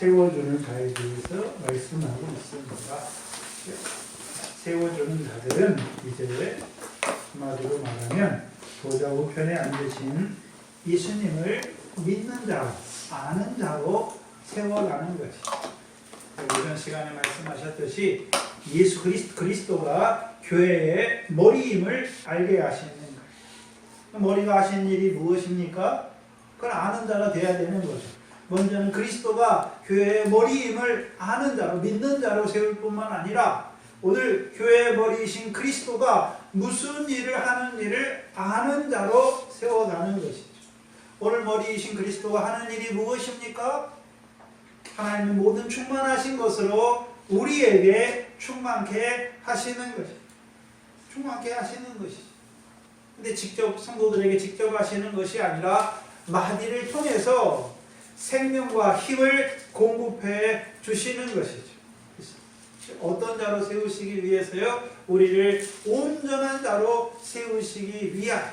세워주는 자에 대해서 말씀하고 있습니다. 세워주는 자들은 이제 한마디로 말하면 보좌 우편에 앉으신 예수님을 믿는 자로, 아는 자로 세워가는 것이죠. 이전 시간에 말씀하셨듯이 예수 그리스도가 교회의 머리임을 알게 하시는 거예요. 머리가 하신 일이 무엇입니까? 그걸 아는 자가 돼야 되는 거죠. 먼저는 그리스도가 교회의 머리임을 아는 자로, 믿는 자로 세울 뿐만 아니라 오늘 교회의 머리이신 그리스도가 무슨 일을 하는 일을 아는 자로 세워가는 것이죠. 오늘 머리이신 그리스도가 하는 일이 무엇입니까? 하나님의 모든 충만하신 것으로 우리에게 충만케 하시는 것이죠. 충만케 하시는 것이죠. 근데 직접 성도들에게 직접 하시는 것이 아니라 마디를 통해서 생명과 힘을 공급해 주시는 것이죠. 어떤 자로 세우시기 위해서요? 우리를 온전한 자로 세우시기 위하여.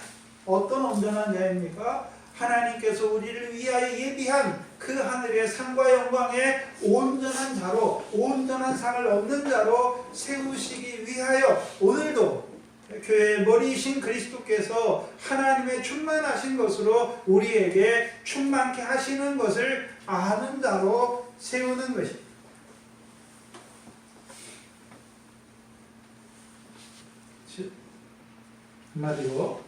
어떤 온전한 자입니까? 하나님께서 우리를 위하여 예비한 그 하늘의 상과 영광의 온전한 자로, 온전한 상을 얻는 자로 세우시기 위하여 오늘도 교회의 머리이신 그리스도께서 하나님의 충만하신 것으로 우리에게 충만케 하시는 것을 아는 자로 세우는 것입니다. 한마디로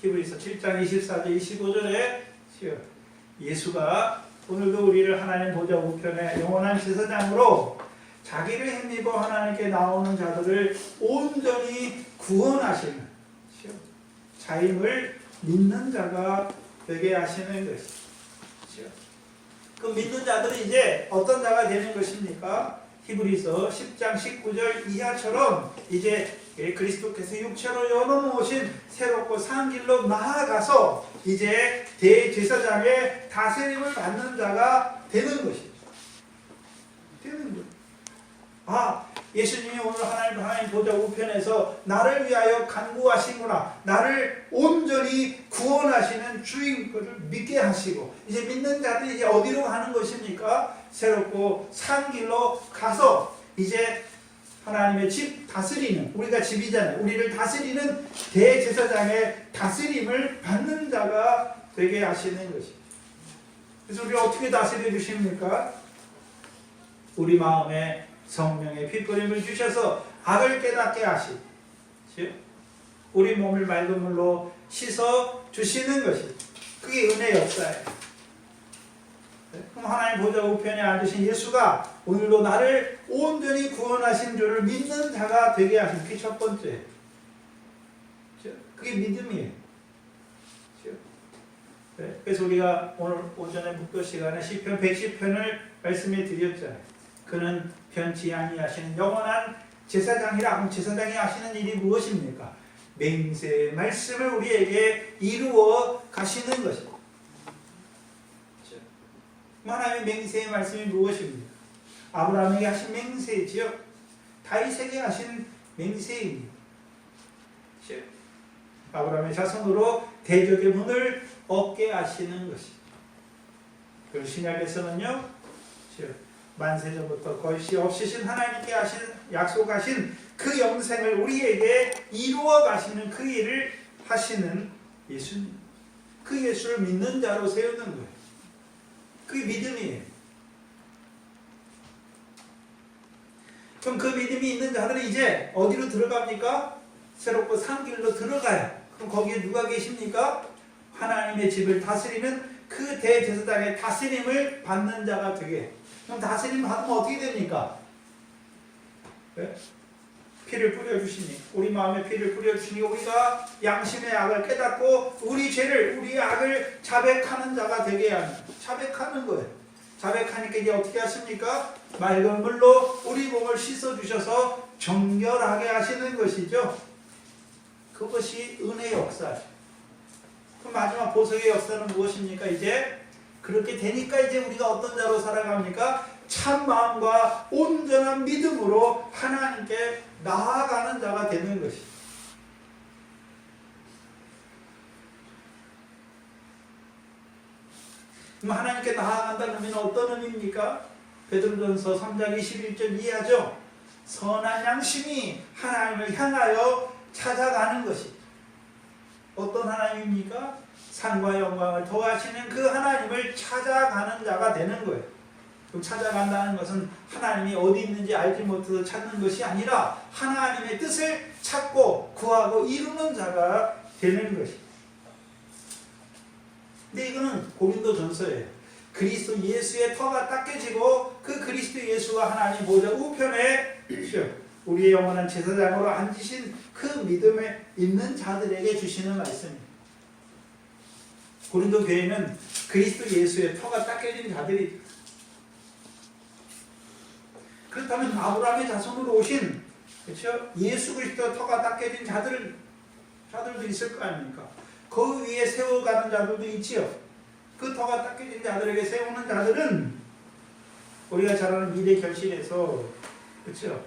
히브리서 7장 24절 25절에 예수가 오늘도 우리를 하나님 보좌 우편에 영원한 제사장으로 자기를 힘입어 하나님께 나오는 자들을 온전히 구원하시는 자임을 믿는 자가 되게 하시는 것이죠. 그 믿는 자들이 이제 어떤 자가 되는 것입니까? 히브리서 10장 19절 이하처럼 이제 그리스도께서 육체로 열어놓으신 새롭고 산 길로 나아가서 이제 대제사장의 다스림을 받는 자가 되는 것이죠. 되는 거예요. 아, 예수님이 오늘 하나님 보좌 우편에서 나를 위하여 간구하시구나. 나를 온전히 구원하시는 주인 것을 믿게 하시고 이제 믿는 자들이 이제 어디로 가는 것입니까? 새롭고 산 길로 가서 이제 하나님의 집 다스리는, 우리가 집이잖아요. 우리를 다스리는 대제사장의 다스림을 받는 자가 되게 하시는 것입니다. 그래서 우리를 어떻게 다스려 주십니까? 우리 마음에 성령의 핏부림을 주셔서 악을 깨닫게 하시고 우리 몸을 맑은 물로 씻어 주시는 것이 그게 은혜의 역사예요. 그럼 하나님 보좌 우편에 앉으신 예수가 오늘도 나를 온전히 구원하신 줄을 믿는 자가 되게 하신 그게 첫 번째. 그게 믿음이에요. 그래서 우리가 오늘 오전에 묵도 시간에 시편 110편을 말씀해 드렸잖아요. 그는 변치 아니하시는 영원한 제사장이라. 그럼 제사장이 하시는 일이 무엇입니까? 맹세의 말씀을 우리에게 이루어 가시는 것입니다. 하나님의 맹세의 말씀이 무엇입니까? 아브라함에게 하신 맹세지요. 다윗에게 하신 맹세입니다. 아브라함의 자손으로 대적의 문을 얻게 하시는 것입니다. 그리고 신약에서는요, 만세전부터 거의 없으신 하나님께 하신 약속하신 그 영생을 우리에게 이루어 가시는 그 일을 하시는 예수님. 그 예수를 믿는 자로 세우는 거예요. 그게 믿음이에요. 그럼 그 믿음이 있는 자들은 이제 어디로 들어갑니까? 새롭고 산 길로 들어가요. 그럼 거기에 누가 계십니까? 하나님의 집을 다스리는 그 대제사장의 다스림을 받는 자가 되게. 그럼 다스림 받으면 어떻게 됩니까? 네? 피를 뿌려주시니, 우리 마음에 피를 뿌려주시니 우리가 양심의 악을 깨닫고 우리 죄를, 우리 악을 자백하는 자가 되게 하는, 자백하는 거예요. 자백하니까 이제 어떻게 하십니까? 맑은 물로 우리 몸을 씻어주셔서 정결하게 하시는 것이죠. 그것이 은혜의 역사죠. 그럼 마지막 보석의 역사는 무엇입니까? 이제 그렇게 되니까 이제 우리가 어떤 자로 살아갑니까? 참 마음과 온전한 믿음으로 하나님께 나아가는 자가 되는 것입니다. 그럼 하나님께 나아간다는 의미는 어떤 의미입니까? 베드로전서 3장 21절 이해하죠? 선한 양심이 하나님을 향하여 찾아가는 것이 어떤 하나님입니까? 상과 영광을 더하시는 그 하나님을 찾아가는 자가 되는 거예요. 그럼 찾아간다는 것은 하나님이 어디 있는지 알지 못해서 찾는 것이 아니라 하나님의 뜻을 찾고 구하고 이루는 자가 되는 것이에요. 근데 이거는 고린도전서예요. 그리스도 예수의 터가 닦여지고 그 그리스도 예수가 하나님 보좌 우편에 우리의 영원한 제사장으로 앉으신 그 믿음에 있는 자들에게 주시는 말씀입니다. 고린도 교회는 그리스도 예수의 터가 닦여진 자들이 그렇다면 아브라함의 자손으로 오신 그렇죠? 예수 그리스도 터가 닦여진 자들도 있을 거 아닙니까? 그 위에 세워가는 자들도 있지요. 그 터가 닦여진 자들에게 세우는 자들은 우리가 잘 아는 미래 결실에서 그렇죠?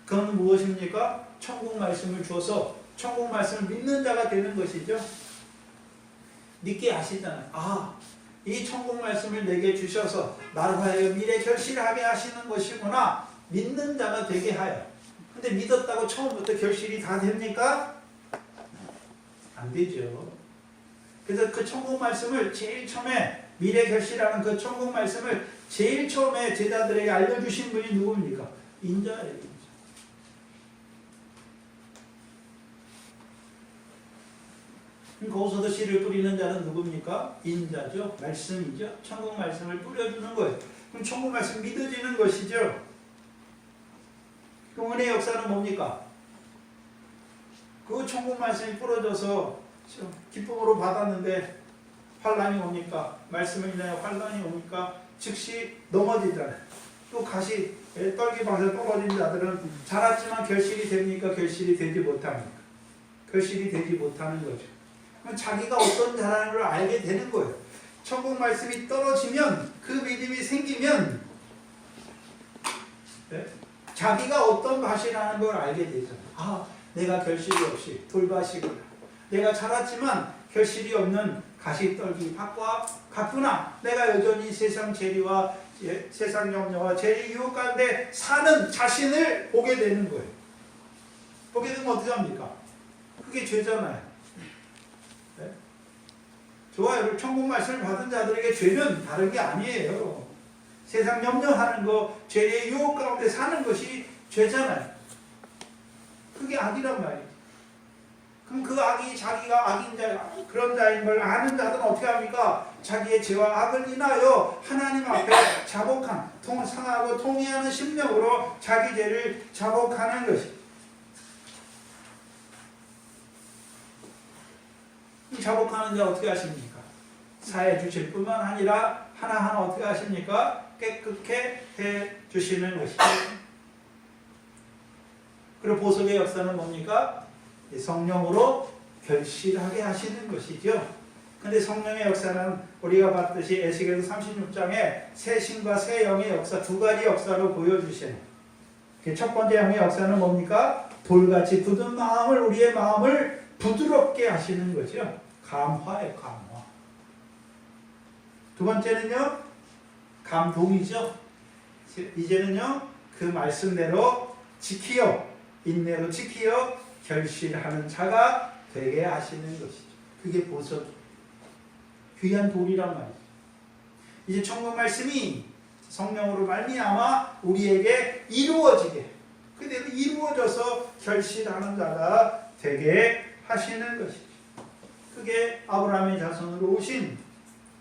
그건 무엇입니까? 천국 말씀을 주어서 천국 말씀을 믿는 자가 되는 것이죠. 믿게 하시잖아요. 이 천국 말씀을 내게 주셔서 나를 하여 미래 결실하게 하시는 것이구나. 믿는 자가 되게 하여. 근데 믿었다고 처음부터 결실이 다 됩니까? 안 되죠. 그래서 그 천국 말씀을 제일 처음에 미래 결실하는 그 천국 말씀을 제일 처음에 제자들에게 알려주신 분이 누굽니까? 인자예요. 거기서도 씨를 뿌리는 자는 누굽니까? 인자죠. 말씀이죠. 천국 말씀을 뿌려주는 거예요. 그럼 천국 말씀 믿어지는 것이죠. 그럼 은혜의 역사는 뭡니까? 그 천국 말씀이 뿌려져서 기쁨으로 받았는데 환란이 옵니까? 말씀을 인하여 환란이 옵니까? 즉시 넘어지잖아요. 또 가시 떨기방에 떨어진 자들은 자랐지만 결실이 됩니까? 결실이 되지 못합니까? 결실이 되지 못하는 거죠. 자기가 어떤 자라는 걸 알게 되는 거예요. 천국 말씀이 떨어지면 그 믿음이 생기면 자기가 어떤 밭이라는 걸 알게 되잖아요. 내가 결실이 없이 돌밭이구나. 내가 자랐지만 결실이 없는 가시떨기 밭과 같구나. 내가 여전히 세상 재리와 세상 염려와 재리 유혹 가운데 사는 자신을 보게 되는 거예요. 보게 되면 어떻게 합니까? 그게 죄잖아요. 좋아요. 천국 말씀을 받은 자들에게 죄는 다른 게 아니에요. 세상 염려하는 거, 죄의 유혹 가운데 사는 것이 죄잖아요. 그게 악이란 말이죠. 그럼 그 악이 자기가 악인 자, 그런 자인 걸 아는 자들은 어떻게 합니까? 자기의 죄와 악을 인하여 하나님 앞에 자복한, 상하고 통회하는 심령으로 자기 죄를 자복하는 것이. 자복하는 자 어떻게 하십니까? 사해 주실 뿐만 아니라 하나하나 어떻게 하십니까? 깨끗게 해 주시는 것이죠. 그리고 보석의 역사는 뭡니까? 성령으로 결실하게 하시는 것이죠. 근데 성령의 역사는 우리가 봤듯이 에스겔서 36장에 새 신과 새 영의 역사 두 가지 역사로 보여주시는. 첫 번째 영의 역사는 뭡니까? 돌같이 굳은 마음을 우리의 마음을 부드럽게 하시는 거죠. 감화예요, 감화. 두 번째는요, 감동이죠. 이제는요, 그 말씀대로 지키어, 인내로 지키어 결실하는 자가 되게 하시는 것이죠. 그게 보석, 귀한 돌이란 말이죠. 이제 천국 말씀이 성령으로 말미암아 우리에게 이루어지게, 그대로 이루어져서 결실하는 자가 되게 하시는 것이죠. 그게 아브라함의 자손으로 오신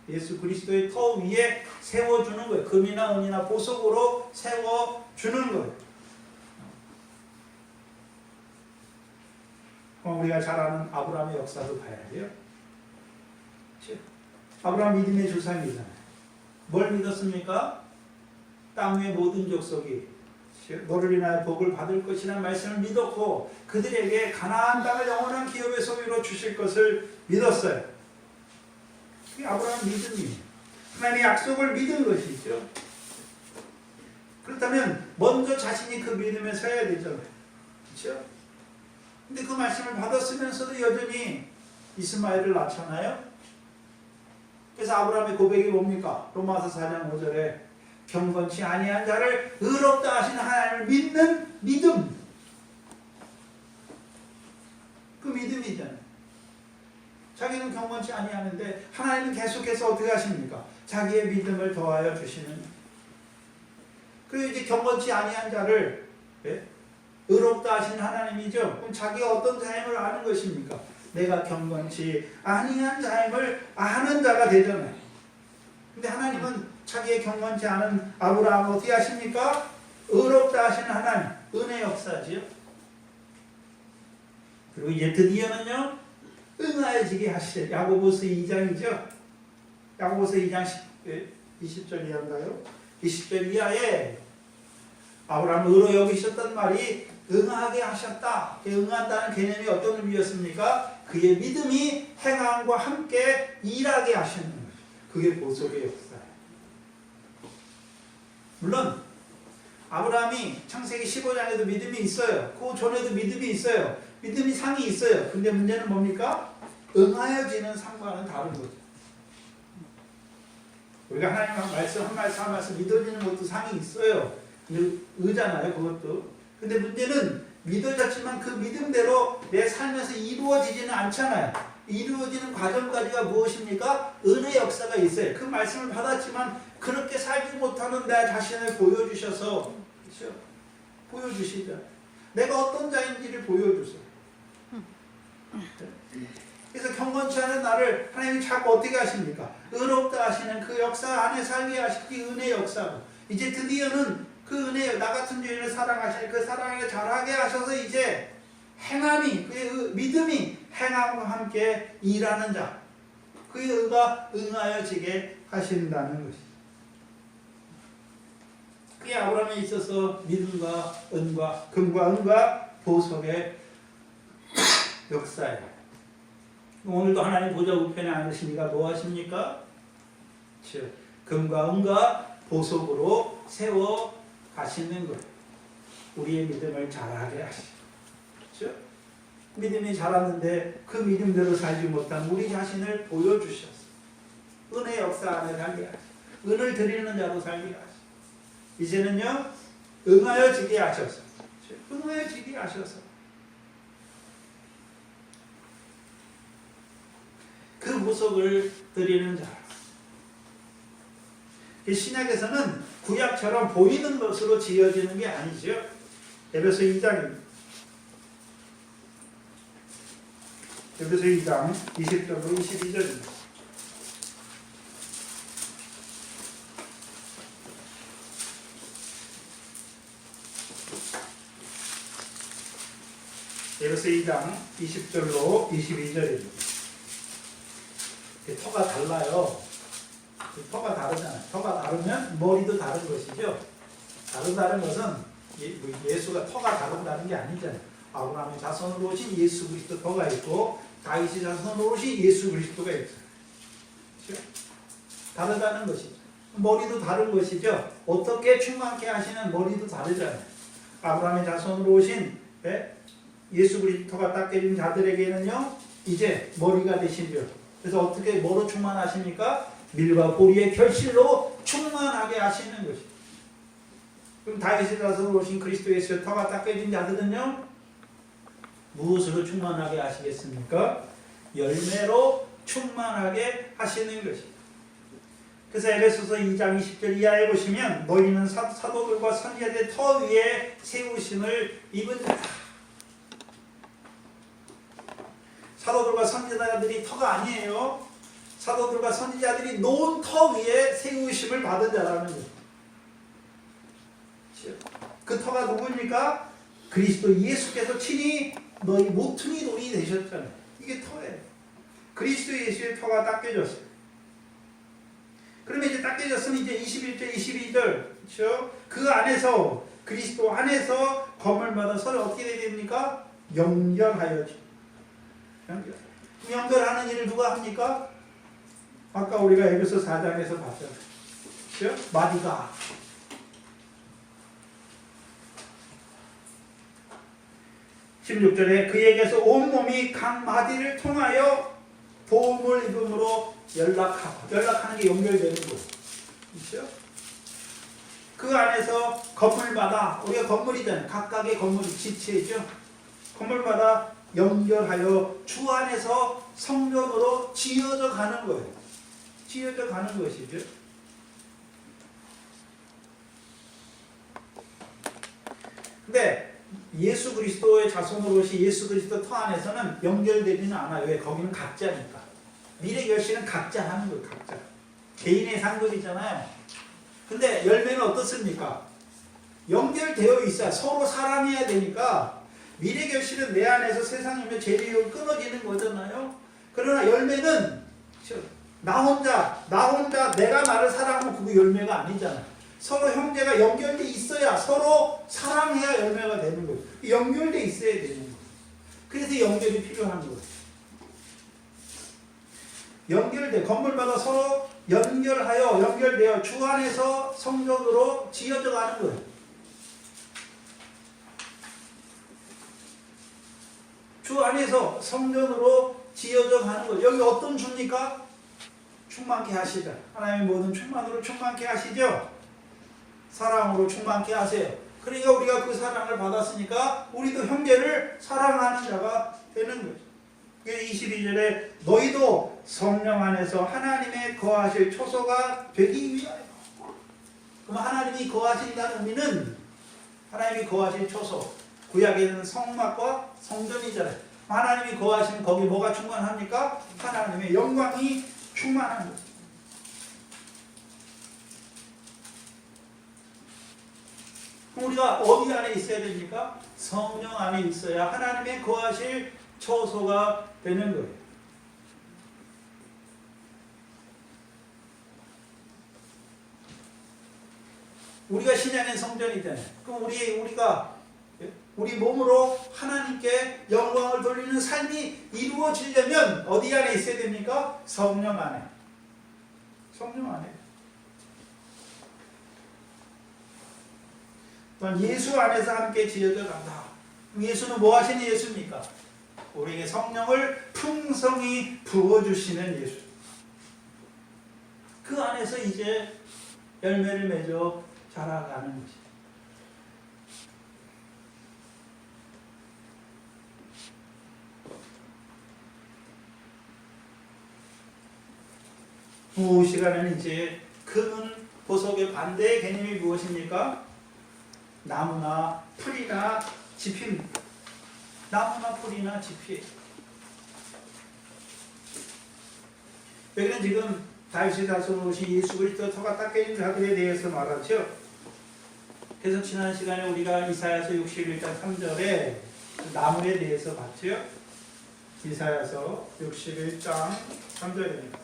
예수 그리스도의 터 위에 세워주는 거예요. 금이나 은이나 보석으로 세워주는 거예요. 우리가 잘 아는 아브라함의 역사도 봐야 돼요. 아브라함 믿음의 조상이잖아요. 뭘 믿었습니까? 땅 위의 모든 족속이 너를 인하여 복을 받을 것이라는 말씀을 믿었고 그들에게 가나안 땅을 영원한 기업의 소유로 주실 것을 믿었어요. 그게 아브라함 믿음이에요. 하나님의 약속을 믿은 것이죠. 그렇다면 먼저 자신이 그 믿음에 서야 되잖아요. 그렇죠? 근데 그 말씀을 받았으면서도 여전히 이스마엘을 낳잖아요. 그래서 아브라함의 고백이 뭡니까? 로마서 4장 5절에 경건치 아니한 자를 의롭다 하시는 하나님을 믿는 믿음. 그 믿음이잖아요. 자기는 경건치 아니하는데 하나님은 계속해서 어떻게 하십니까? 자기의 믿음을 더하여 주시는. 그리고 이제 경건치 아니한 자를 의롭다 하시는 하나님이죠. 그럼 자기가 어떤 자임을 아는 것입니까? 내가 경건치 아니한 자임을 아는 자가 되잖아요. 근데 하나님은 자기의 경건치 않은 아브라함을 어떻게 하십니까? 의롭다 하시는 하나님, 은혜 역사지요. 그리고 이제 드디어는요, 응하여지게 하시되, 야고보서 2장이죠. 야고보서 2장 20절 이하인가요? 20절 이하에 아브라함을 의로 여기셨단 말이 응하게 하셨다. 응한다는 개념이 어떤 의미였습니까? 그의 믿음이 행함과 함께 일하게 하시는 거죠. 그게 보석의 역사예요. 물론 아브라함이 창세기 15장에도 믿음이 있어요. 그 전에도 믿음이 있어요. 믿음이 상이 있어요. 근데 문제는 뭡니까? 응하여지는 상과는 다른 거죠. 우리가 하나님 한 말씀 믿어지는 것도 상이 있어요. 의잖아요, 그것도. 근데 문제는 믿어졌지만 그 믿음대로 내 삶에서 이루어지지는 않잖아요. 이루어지는 과정까지가 무엇입니까? 은혜의 역사가 있어요. 그 말씀을 받았지만 그렇게 살지 못하는 내 자신을 보여주셔서, 그렇죠? 보여주시죠. 내가 어떤 자인지를 보여주세요. 그래서 경건치 않은 나를 하나님이 자꾸 어떻게 하십니까? 의롭다 하시는 그 역사 안에 살게 하시기 은혜의 역사고, 이제 드디어는 그 은혜, 나 같은 죄인을 사랑하시는 그 사랑을 잘하게 하셔서 이제 행함이, 그의 믿음이 행함과 함께 일하는 자, 그의 의가 응하여지게 하신다는 것이죠. 그게 아브라함에 있어서 믿음과 은과 금과 은과 보석의 역사예요. 오늘도 하나님 보좌 우편에 앉으시니까 뭐 하십니까? 금과 은과 보석으로 세워 가시는 것. 우리의 믿음을 자라게 하시죠. 그렇죠? 믿음이 자랐는데 그 믿음대로 살지 못한 우리 자신을 보여주셨어. 은혜의 역사 안에 살게 하시고, 은을 드리는 자로 살게 하시고, 이제는요, 응하여지게 하셔서, 응하여지게 하셔서 그 보석을 드리는 자. 신약에서는 구약처럼 보이는 것으로 지어지는 게 아니죠. 에베소 2장입니다. 에베소 2장 20절로 22절입니다. 에베소 2장 20절로 22절입니다. 터가 달라요. 터가 다르잖아요. 터가 다르면 머리도 다른 것이죠. 다르다는 것은 예수가 터가 다른다는 게 아니잖아요. 아브라함의 자손으로 오신 예수 그리스도 터가 있고, 다윗의 자손으로 오신 예수 그리스도가 있어요. 그렇죠? 다르다는 것이죠. 머리도 다른 것이죠. 어떻게 충만케 하시는 머리도 다르잖아요. 아브라함의 자손으로 오신 예수 그리스도가 딱 깨진 자들에게는요, 이제 머리가 되시죠. 그래서 어떻게 뭐로 충만하십니까? 밀과 보리의 결실로 충만하게 하시는 것이죠. 그럼 다윗의 자손으로 오신 그리스도 예수의 터가 딱 깨진 자들은요, 무엇으로 충만하게 하시겠습니까? 열매로 충만하게 하시는 것이죠. 그래서 에베소서 2장 20절 이하에 보시면, 너희는 사도들과 선지자들의 터 위에 세우심을 입은 자다. 사도들과 선지자들이 터가 아니에요. 사도들과 선지자들이 놓은 터 위에 세우심을 받은 자라는 거예요. 그 터가 누구입니까? 그리스도 예수께서 친히 너희 모퉁이 돌이 되셨잖아요. 이게 터예요. 그리스도 예수의 터가 닦여졌어요. 그러면 이제 닦여졌으면 이제 21절, 22절, 그렇죠? 그 안에서, 그리스도 안에서 검을마다 서로 어떻게 되게 됩니까? 연결하여지. 연결하는 일을 누가 합니까? 아까 우리가 에베소 4장에서 봤잖아요. 그렇죠? 마디가. 16절에 그에게서 온몸이 각 마디를 통하여 도움을 입음으로 연락하는 게 연결되는 거예요. 그렇죠? 그 안에서 건물마다 우리가 건물이잖아요. 각각의 건물이 지체죠. 건물마다 연결하여 주 안에서 성전으로 지어져 가는 거예요. 지어져 가는 것이죠. 근데 예수 그리스도의 자손으로서 예수 그리스도 터 안에서는 연결되지는 않아요. 왜? 거기는 각자니까. 미래 결실은 각자 하는 거예요. 각자. 개인의 상급이잖아요. 근데 열매는 어떻습니까? 연결되어 있어야 서로 사랑해야 되니까 미래 결실은 내 안에서 세상이면 재미가 끊어지는 거잖아요. 그러나 열매는 나 혼자 내가 나를 사랑하면 그게 열매가 아니잖아요. 서로 형제가 연결돼 있어야 서로 사랑해야 열매가 되는 거예요. 연결돼 있어야 되는 거예요. 그래서 연결이 필요한 거예요. 건물마다 서로 연결되어 주 안에서 성전으로 지어져 가는 거예요. 주 안에서 성전으로 지어져 가는 거예요. 여기 어떤 주입니까? 충만케 하시자. 하나님의 모든 충만으로 충만케 하시죠. 사랑으로 충만케 하세요. 그러니까 우리가 그 사랑을 받았으니까 우리도 형제를 사랑하는 자가 되는 거죠. 22절에 너희도 성령 안에서 하나님의 거하실 초소가 되기 위하여. 그럼 하나님이 거하신다는 의미는 하나님이 거하실 초소. 구약에는 성막과 성전이잖아요. 하나님이 거하시면 거기 뭐가 충만합니까? 하나님의 영광이 충만한 거죠. 그럼 우리가 어디 안에 있어야 됩니까? 성령 안에 있어야 하나님의 거하실 초소가 되는 거예요. 우리가 신약의 성전이잖아요. 그럼 우리 몸으로 하나님께 영광을 돌리는 삶이 이루어지려면 어디 안에 있어야 됩니까? 성령 안에. 성령 안에. 또한 예수 안에서 함께 지어져 간다. 예수는 뭐 하시는 예수입니까? 우리에게 성령을 풍성히 부어주시는 예수. 그 안에서 이제 열매를 맺어 자라가는 것이. 후 시간에는 이제 큰 보석의 반대의 개념이 무엇입니까? 나무나 풀이나 지피입니다. 나무나 풀이나 지피. 여기는 지금 다윗의 자손으로 오신 예수 그리스도 터가 닦여진 자들에 대해서 말하죠. 그래서 지난 시간에 우리가 이사야서 61장 3절에 나무에 대해서 봤죠. 이사야서 61장 3절입니다.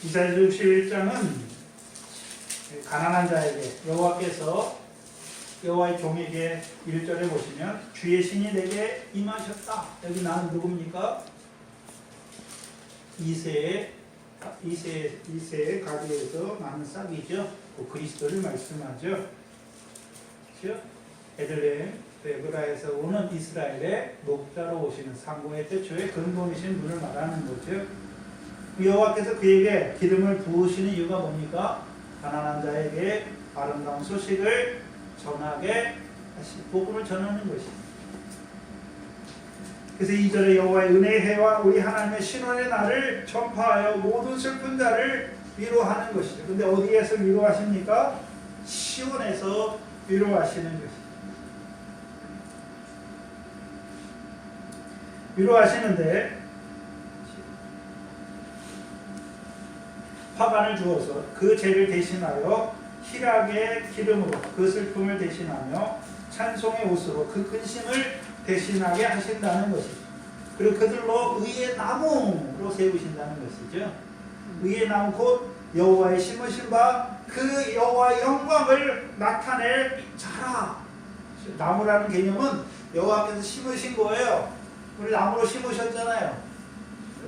이사야 61장은 가난한 자에게 여호와의 종에게 1절에 보시면 주의 신이 내게 임하셨다. 여기 나는 누굽니까? 이새의 가지에서 나는 싹이죠. 그 그리스도를 말씀하죠. 그렇죠? 에들레 에브라에서 오는 이스라엘의 목자로 오시는 상고의 태초의 근본이신 분을 말하는 거죠. 여호와께서 그에게 기름을 부으시는 이유가 뭡니까? 가난한 자에게 아름다운 소식을 전하게 하시, 복음을 전하는 것입니다. 그래서 2절에 여호와의 은혜의 해와 우리 하나님의 신원의 날을 전파하여 모든 슬픈 자를 위로하는 것이죠. 근데 어디에서 위로하십니까? 시온에서 위로하시는 것이죠. 위로하시는데 화관을 주어서 그 죄를 대신하여 희락의 기름으로 그 슬픔을 대신하며 찬송의 옷으로 그 근심을 대신하게 하신다는 것이죠. 그리고 그들로 의의 나무로 세우신다는 것이죠. 의의 나무 곧 여호와의 심으신 바 그 여호와의 영광을 나타낼 자라. 나무라는 개념은 여호와께서 심으신 거예요. 우리 나무로 심으셨잖아요.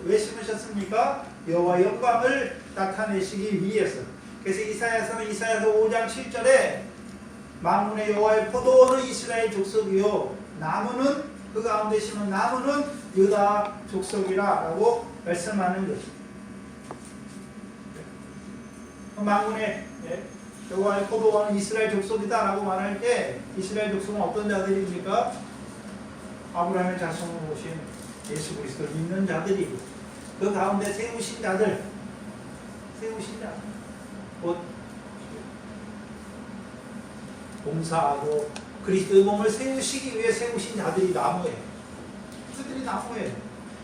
왜 심으셨습니까? 여호와 영광을 나타내시기 위해서. 그래서 이사야서는 이사야서 5장 7절에 만군의 여호와의 포도원은 이스라엘 족속이요 나무는 그 가운데 심은 나무는 유다 족속이라 라고 말씀하는 것입니다. 만군의 여호와의 포도원은 이스라엘 족속이다 라고 말할 때 이스라엘 족속은 어떤 자들입니까? 아브라함의 자손으로 오신 예수 그리스도를 믿는 자들이고 그 가운데 세우신 자들 곧 봉사하고 그리스도의 몸을 세우시기 위해 세우신 자들이 나무예요. 그들이 나무예요.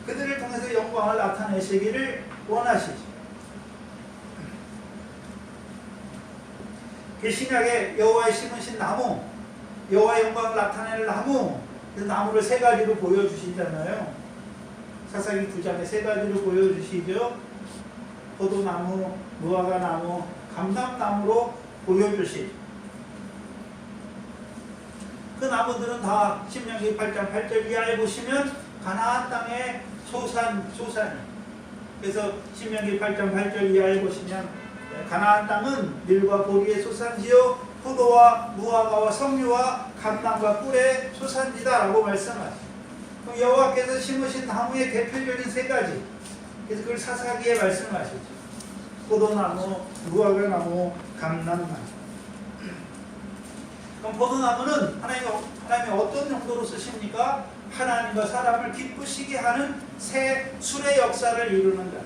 그들을 통해서 영광을 나타내시기를 원하시죠. 그 신약에 여호와의 심으신 나무, 여호와의 영광을 나타내는 나무, 그 나무를 세 가지로 보여주시잖아요. 사사기 9장에 세 가지로 보여주시죠. 포도나무, 무화과나무, 감람나무로 보여주시죠. 그 나무들은 다 신명기 8장 8절 이하에 보시면 가나안 땅의 소산이. 그래서 신명기 8장 8절 이하에 보시면 가나안 땅은 밀과 보리의 소산지요 포도와 무화과와 석류와 감람과 꿀의 소산지다라고 말씀하시죠. 그럼 여호와께서 심으신 나무의 대표적인 세 가지. 그래서 그걸 사사기에 말씀하시죠. 포도나무, 무화과나무, 감람나무. 그럼 포도나무는 하나님이 어떤 용도로 쓰십니까? 하나님과 사람을 기쁘시게 하는 새 술의 역사를 이루는 자.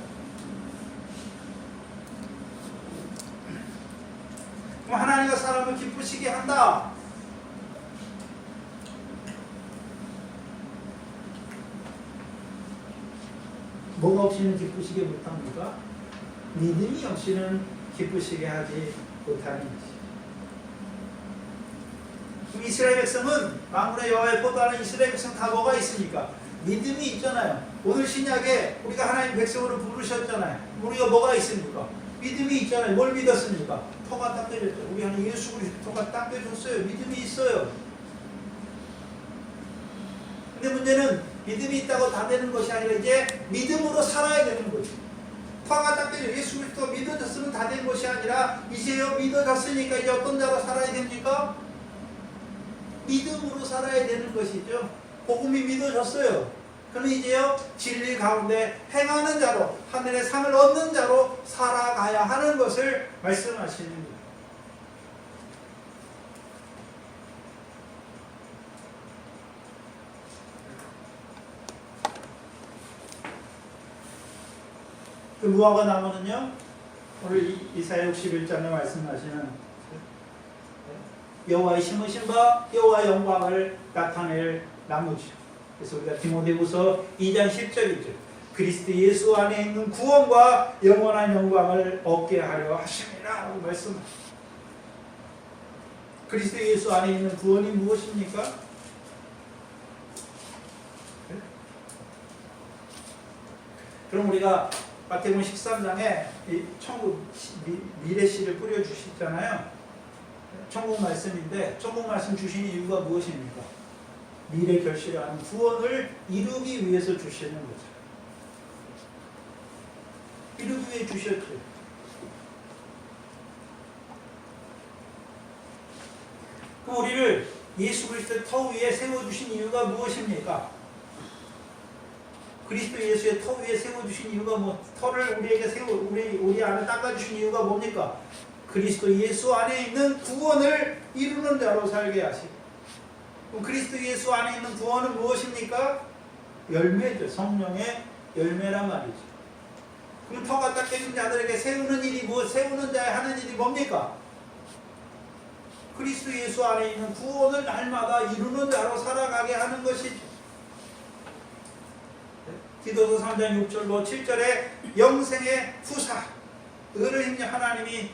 그럼 하나님과 사람을 기쁘시게 한다. 뭐가 없이는 기쁘시게 못합니까? 믿음이 없이는 기쁘시게 하지 못하는 것이죠. 이스라엘 백성은 만군의 여호와의 포도하는 이스라엘 백성 다 뭐가 있습니까? 믿음이 있잖아요. 오늘 신약에 우리가 하나님 백성으로 부르셨잖아요. 우리가 뭐가 있습니까? 믿음이 있잖아요. 뭘 믿었습니까? 터가 닦여졌죠. 우리 하나님 예수 그리스도 터가 닦여졌어요. 믿음이 있어요. 근데 문제는 믿음이 있다고 다 되는 것이 아니라 이제 믿음으로 살아야 되는 거죠. 터가 닦여져 예수 그리스도가 믿어졌으면 다 된 것이 아니라 이제요 믿어졌으니까 이제 어떤 자로 살아야 됩니까? 믿음으로 살아야 되는 것이죠. 복음이 믿어졌어요. 그럼 이제요 진리 가운데 행하는 자로 하늘의 상을 얻는 자로 살아가야 하는 것을 말씀하시는 거예요. 그 무화과 나무는요 오늘 이사야 61장에 말씀하시는 여호와의 심으신 바 여호와의 영광을 나타낼 나무죠. 그래서 우리가 디모데후서 2장 10절이죠. 그리스도 예수 안에 있는 구원과 영원한 영광을 얻게 하려 하심이라 라고 말씀하십니다. 그리스도 예수 안에 있는 구원이 무엇입니까? 그럼 우리가 마태복음 13장에 천국 미래씨를 뿌려주시잖아요. 천국 말씀인데 천국 말씀 주신 이유가 무엇입니까? 미래 결실하는 구원을 이루기 위해서 주시는 거죠. 이루기 위해 주셨죠. 그럼 우리를 예수 그리스도의 터 위에 세워주신 이유가 무엇입니까? 그리스도 예수의 터 위에 세워주신 이유가 터를 우리에게 우리 안에 닦아주신 이유가 뭡니까? 그리스도 예수 안에 있는 구원을 이루는 자로 살게 하시고. 그럼 그리스도 예수 안에 있는 구원은 무엇입니까? 열매죠. 성령의 열매란 말이죠. 그럼 터가 닦여진 자들에게 세우는 일이 세우는 자의 하는 일이 뭡니까? 그리스도 예수 안에 있는 구원을 날마다 이루는 자로 살아가게 하는 것이죠. 디도서 3장 6절로 7절에 영생의 후사, 의를 힘입어 하나님이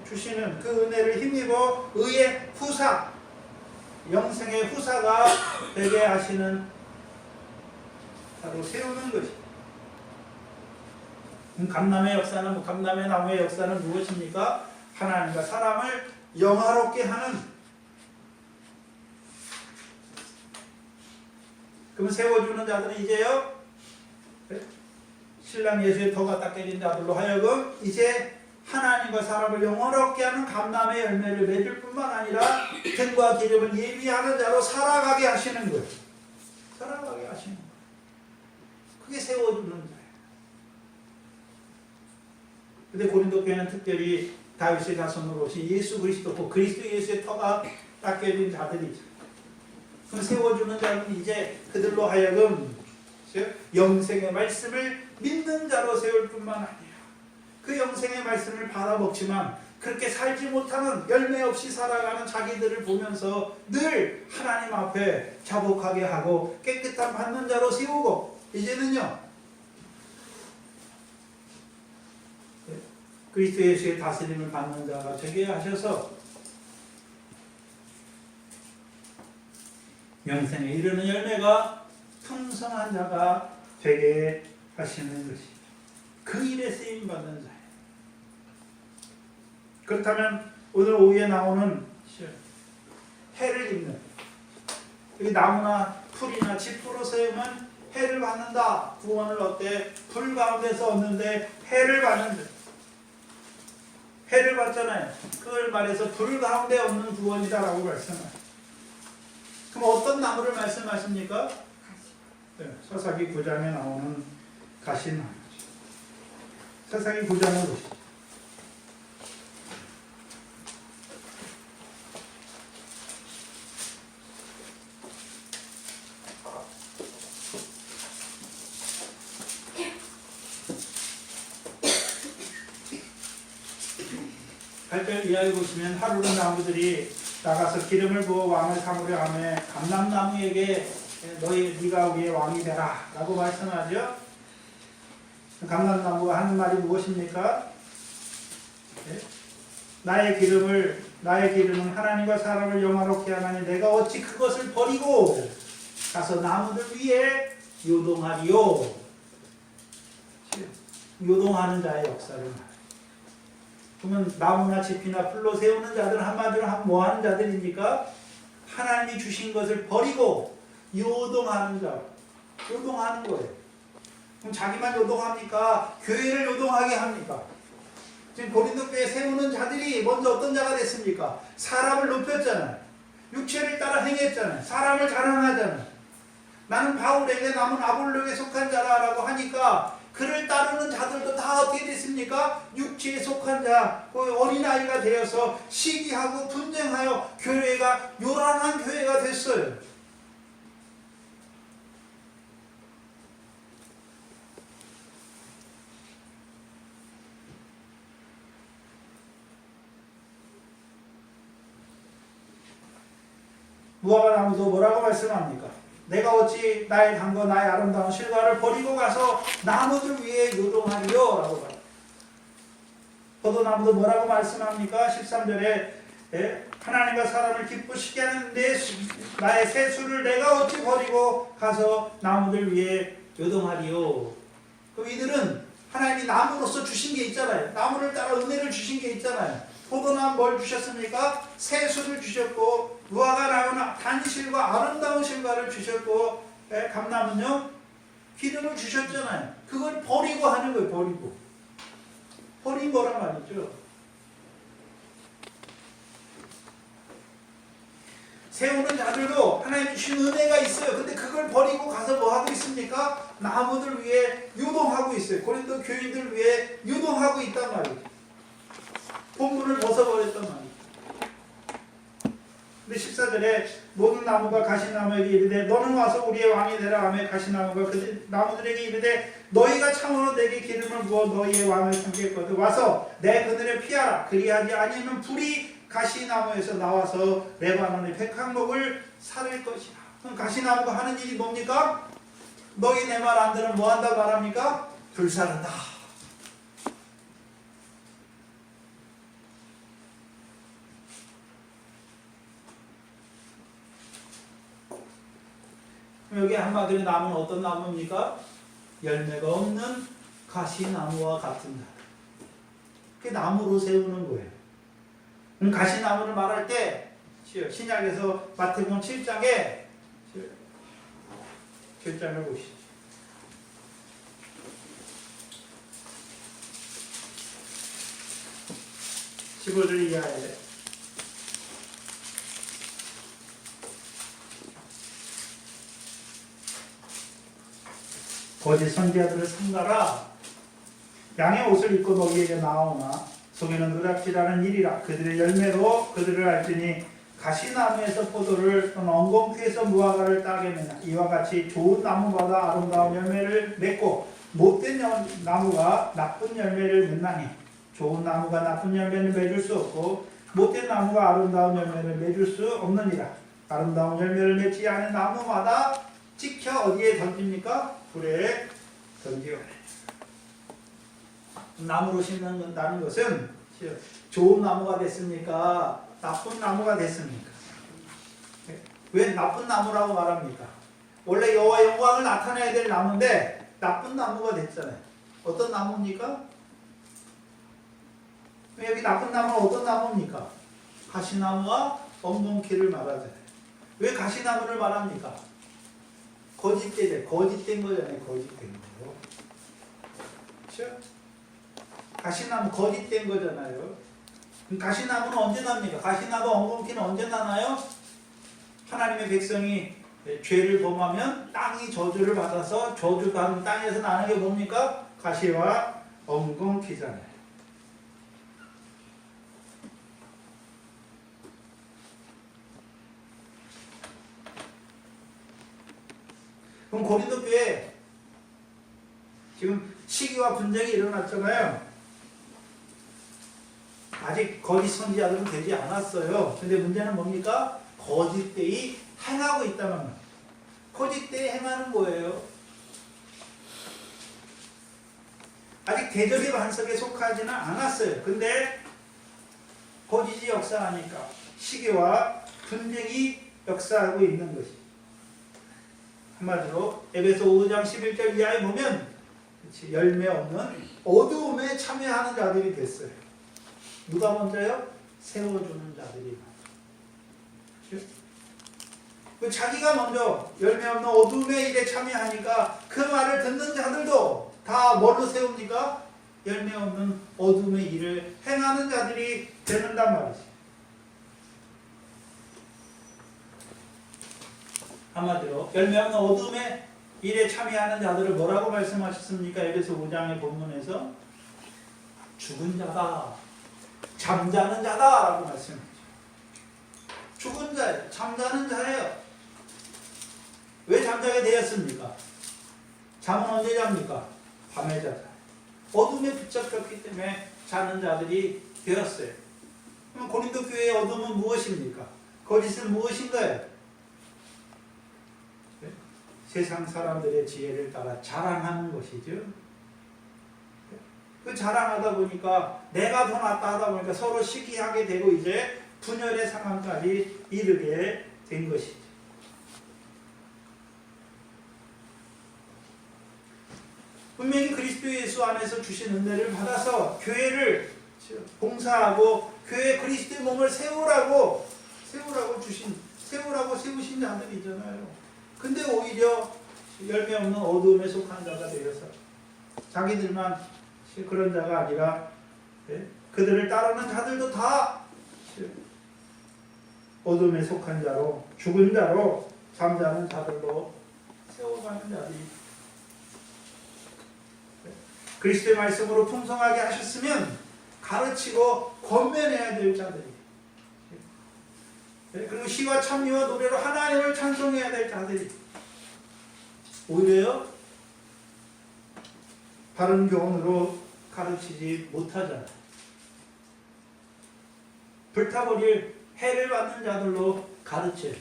주시는 그 은혜를 힘입어 의의 후사, 영생의 후사가 되게 하시는 자로 세우는 것입니다. 감람의 역사는 감람의 나무의 역사는 무엇입니까? 하나님과 사람을 영화롭게 하는 그럼 세워주는 자들은 이제요, 신랑 예수의 터가 딱 깨진 자들로 하여금 이제 하나님과 사람을 영원롭게 하는 감람의 열매를 맺을 뿐만 아니라 등과 기름을 예비하는 자로 살아가게 하시는 거예요. 살아가게 하시는 거예요. 그게 세워주는 자예요. 근데 고린도 교회는 특별히 다윗의 자손으로 오신 예수 그리스도, 그리스도 예수의 터가 딱 깨진 자들이죠. 그 세워주는 자는 이제 그들로 하여금 영생의 말씀을 믿는 자로 세울 뿐만 아니라 그 영생의 말씀을 받아먹지만 그렇게 살지 못하는 열매 없이 살아가는 자기들을 보면서 늘 하나님 앞에 자복하게 하고 깨끗한 받는 자로 세우고 이제는요 그리스도 예수의 다스림을 받는 자가 되게 하셔서 영생에 이르는 열매가 풍성한 자가 되게 하시는 것이죠. 그 일에 쓰임받는 자예요. 그렇다면 오늘 오후에 나오는 해를 입는 여기 나무나 풀이나 지푸로 세우면 해를 받는다. 구원을 얻되 불 가운데서 얻는데 해를 받는다. 해를 받잖아요. 그걸 말해서 불 가운데 얻는 구원이다라고 말씀해요. 그럼 어떤 나무를 말씀하십니까? 네, 사사기 9장에 나오는 가시나무죠. 사사기 9장을 보시죠. 이하에 보시면 하루는 나무들이 나가서 기름을 부어 왕을 삼으려 하며 감람나무에게 네가 우리의 왕이 되라 라고 말씀하죠. 감람나무가 하는 말이 무엇입니까? 네? 나의 기름은 하나님과 사람을 영화롭게 하나니 내가 어찌 그것을 버리고 가서 나무들 위에 요동하리요. 요동하는 자의 역사를 말해요. 그러면 나무나 짚이나 풀로 세우는 자들은 한마디로 뭐 하는 자들입니까? 하나님이 주신 것을 버리고 요동하는 자. 요동하는 거예요. 그럼 자기만 요동합니까? 교회를 요동하게 합니까? 지금 고린도 교회 세우는 자들이 먼저 어떤 자가 됐습니까? 사람을 높였잖아요. 육체를 따라 행했잖아요. 사람을 자랑하잖아요. 나는 바울에게 남은 아볼로에게 속한 자라라고 하니까 그를 따르는 자들도 다 어떻게 됐습니까? 육체에 속한 자, 어린아이가 되어서 시기하고 분쟁하여 교회가 요란한 교회가 됐어요. 무화과 나무도 뭐라고 말씀합니까? 내가 어찌 나의 단거 나의 아름다운 실과를 버리고 가서 나무들 위에 요동하리요 라고 말합니다. 포도나무도 뭐라고 말씀합니까? 13절에 하나님과 사람을 기쁘시게 하는 나의 세수를 내가 어찌 버리고 가서 나무들 위에 요동하리요. 그럼 이들은 하나님이 나무로서 주신 게 있잖아요. 나무를 따라 은혜를 주신 게 있잖아요. 포도나무 뭘 주셨습니까? 세수를 주셨고 무화과 나무는 단실과 아름다운 실과를 주셨고 감나무는요 기름을 주셨잖아요. 그걸 버리고 하는 거예요. 버린 거란 말이죠. 세우는 자들도 하나님 주신 은혜가 있어요. 근데 그걸 버리고 가서 뭐 하고 있습니까? 나무들 위에 요동하고 있어요. 고린도 교인들 위에 요동하고 있단 말이죠. 본분을 벗어버렸단 말이죠. 근데 14절에 모든 나무가 가시나무에게 이르되 너는 와서 우리의 왕이 되라 하며 가시나무가 그 나무들에게 이르되 너희가 참으로 내게 기름을 부어 너희의 왕을 삼겠거든 와서 내 그늘에 피하라. 그리하지 아니하면 불이 가시나무에서 나와서 레바논의 백향목을 사를 것이라. 그럼 가시나무가 하는 일이 뭡니까? 너희 내 말 안 들으면 뭐 한다고 말합니까? 불사른다. 여기 한마디로 나무는 어떤 나무입니까? 열매가 없는 가시나무와 같은 자. 그게 나무로 세우는 거예요. 가시나무를 말할 때 신약에서 마태복음 7장에 7장을 보시죠. 15절 이하에 거짓 선지자들을 삼가라. 양의 옷을 입고 너희에게 나오나 속에는 누락질하는 일이라. 그들의 열매로 그들을 알지니 가시나무에서 포도를 또는 엉겅퀴에서 무화과를 따게 매나 이와 같이 좋은 나무마다 아름다운 열매를 맺고 못된 나무가 나쁜 열매를 맺나니 좋은 나무가 나쁜 열매를 맺을 수 없고 못된 나무가 아름다운 열매를 맺을 수 없느니라. 아름다운 열매를 맺지 않은 나무마다 찍혀 어디에 던집니까? 불에 던지오. 나무로 심는다는 것은 좋은 나무가 됐습니까? 나쁜 나무가 됐습니까? 왜 나쁜 나무라고 말합니까? 원래 여호와 영광을 나타내야 될 나무인데 나쁜 나무가 됐잖아요. 어떤 나무입니까? 여기 나쁜 나무는 어떤 나무입니까? 가시나무와 엉겅퀴를 말하잖아요. 왜 가시나무를 말합니까? 거짓된 거잖아요. 거짓된 거. 그렇죠? 가시나무 거짓된 거잖아요. 가시나무는 언제 납니까? 가시나무 엉겅퀴는 언제 나나요? 하나님의 백성이 죄를 범하면 땅이 저주를 받아서 저주받은 땅에서 나는 게 뭡니까? 가시와 엉겅퀴잖아요. 그럼 고린도 교회 지금 시기와 분쟁이 일어났잖아요. 아직 거짓 선지자들은 되지 않았어요. 근데 문제는 뭡니까? 거짓되이 행하고 있다는 거예요. 거짓되이 행하는 거예요. 아직 대적의 반석에 속하지는 않았어요. 근데 거짓이 역사하니까 시기와 분쟁이 역사하고 있는 것이. 한마디로 에베소 5장 11절 이하에 보면 열매 없는 어두움에 참여하는 자들이 됐어요. 누가 먼저요? 세워주는 자들이 먼저. 자기가 먼저 열매 없는 어두움의 일에 참여하니까 그 말을 듣는 자들도 다 뭘로 세웁니까? 열매 없는 어두움의 일을 행하는 자들이 되는단 말이지. 한마디로 열매 없는 어둠의 일에 참여하는 자들을 뭐라고 말씀하셨습니까? 에베소 5장의 본문에서 죽은 자다, 잠자는 자다 라고 말씀하셨죠. 죽은 자예요. 잠자는 자예요. 왜 잠자게 되었습니까? 잠은 언제 잡니까? 밤에 자자. 어둠에 붙잡혔기 때문에 자는 자들이 되었어요. 그럼 고린도 교회의 어둠은 무엇입니까? 거짓은 무엇인가요? 세상 사람들의 지혜를 따라 자랑하는 것이죠. 그 자랑하다 보니까 내가 더 낫다 하다 보니까 서로 시기하게 되고 이제 분열의 상황까지 이르게 된 것이죠. 분명히 그리스도 예수 안에서 주신 은혜를 받아서 교회를 봉사하고 교회 그리스도의 몸을 세우라고 세우신 자들이잖아요. 근데 오히려 열매 없는 어두움에 속한 자가 되어서 자기들만 그런 자가 아니라 그들을 따르는 자들도 다 어둠에 속한 자로 죽은 자로 잠자는 자들로 세워가는 자들이 그리스도의 말씀으로 풍성하게 하셨으면 가르치고 권면해야 될 자들이 그리고 시와 찬미와 노래로 하나님을 찬송해야 될 자들이 오히려 바른 교훈으로 가르치지 못하잖아요. 불타버릴 해를 받는 자들로 가르쳐요.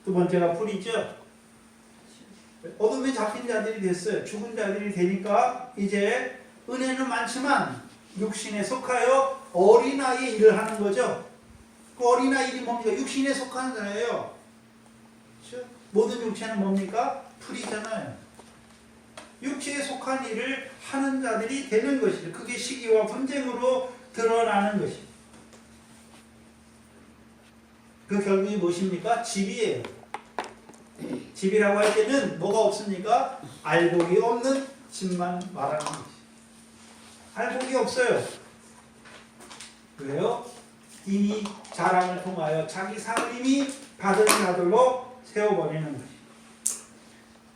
두 번째가 불이죠. 어둠에 잡힌 자들이 됐어요. 죽은 자들이 되니까 이제 은혜는 많지만 육신에 속하여 어린아이의 일을 하는 거죠. 그 어린아이 일이 뭡니까? 육신에 속한 자예요. 그렇죠? 모든 육체는 뭡니까? 풀이잖아요. 육체에 속한 일을 하는 자들이 되는 것이죠. 그게 시기와 분쟁으로 드러나는 것이죠. 그 결국이 무엇입니까? 집이에요. 집이라고 할 때는 뭐가 없습니까? 알곡이 없는 집만 말하는 것이죠. 알곡이 없어요. 왜요? 이미 자랑을 통하여 자기 상을 이미 받은 자들로 세워버리는 것이죠.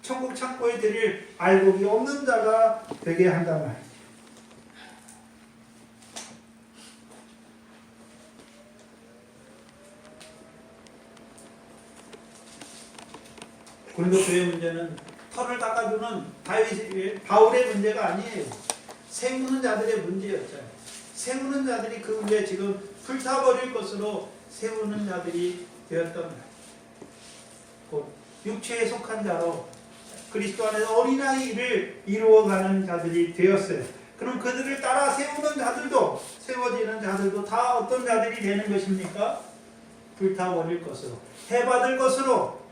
천국 창고에 드릴 알곡이 없는 자가 되게 한단 말이죠. 고린도 교회 문제는 털을 닦아주는 바울의 문제가 아니에요. 세우는 자들의 문제였잖아요. 세우는 자들이 그 위에 지금 불타버릴 것으로 세우는 자들이 되었단 말이에요. 곧 육체에 속한 자로 그리스도 안에서 어린아이를 이루어가는 자들이 되었어요. 그럼 그들을 따라 세우는 자들도, 세워지는 자들도 다 어떤 자들이 되는 것입니까? 불타버릴 것으로, 해받을 것으로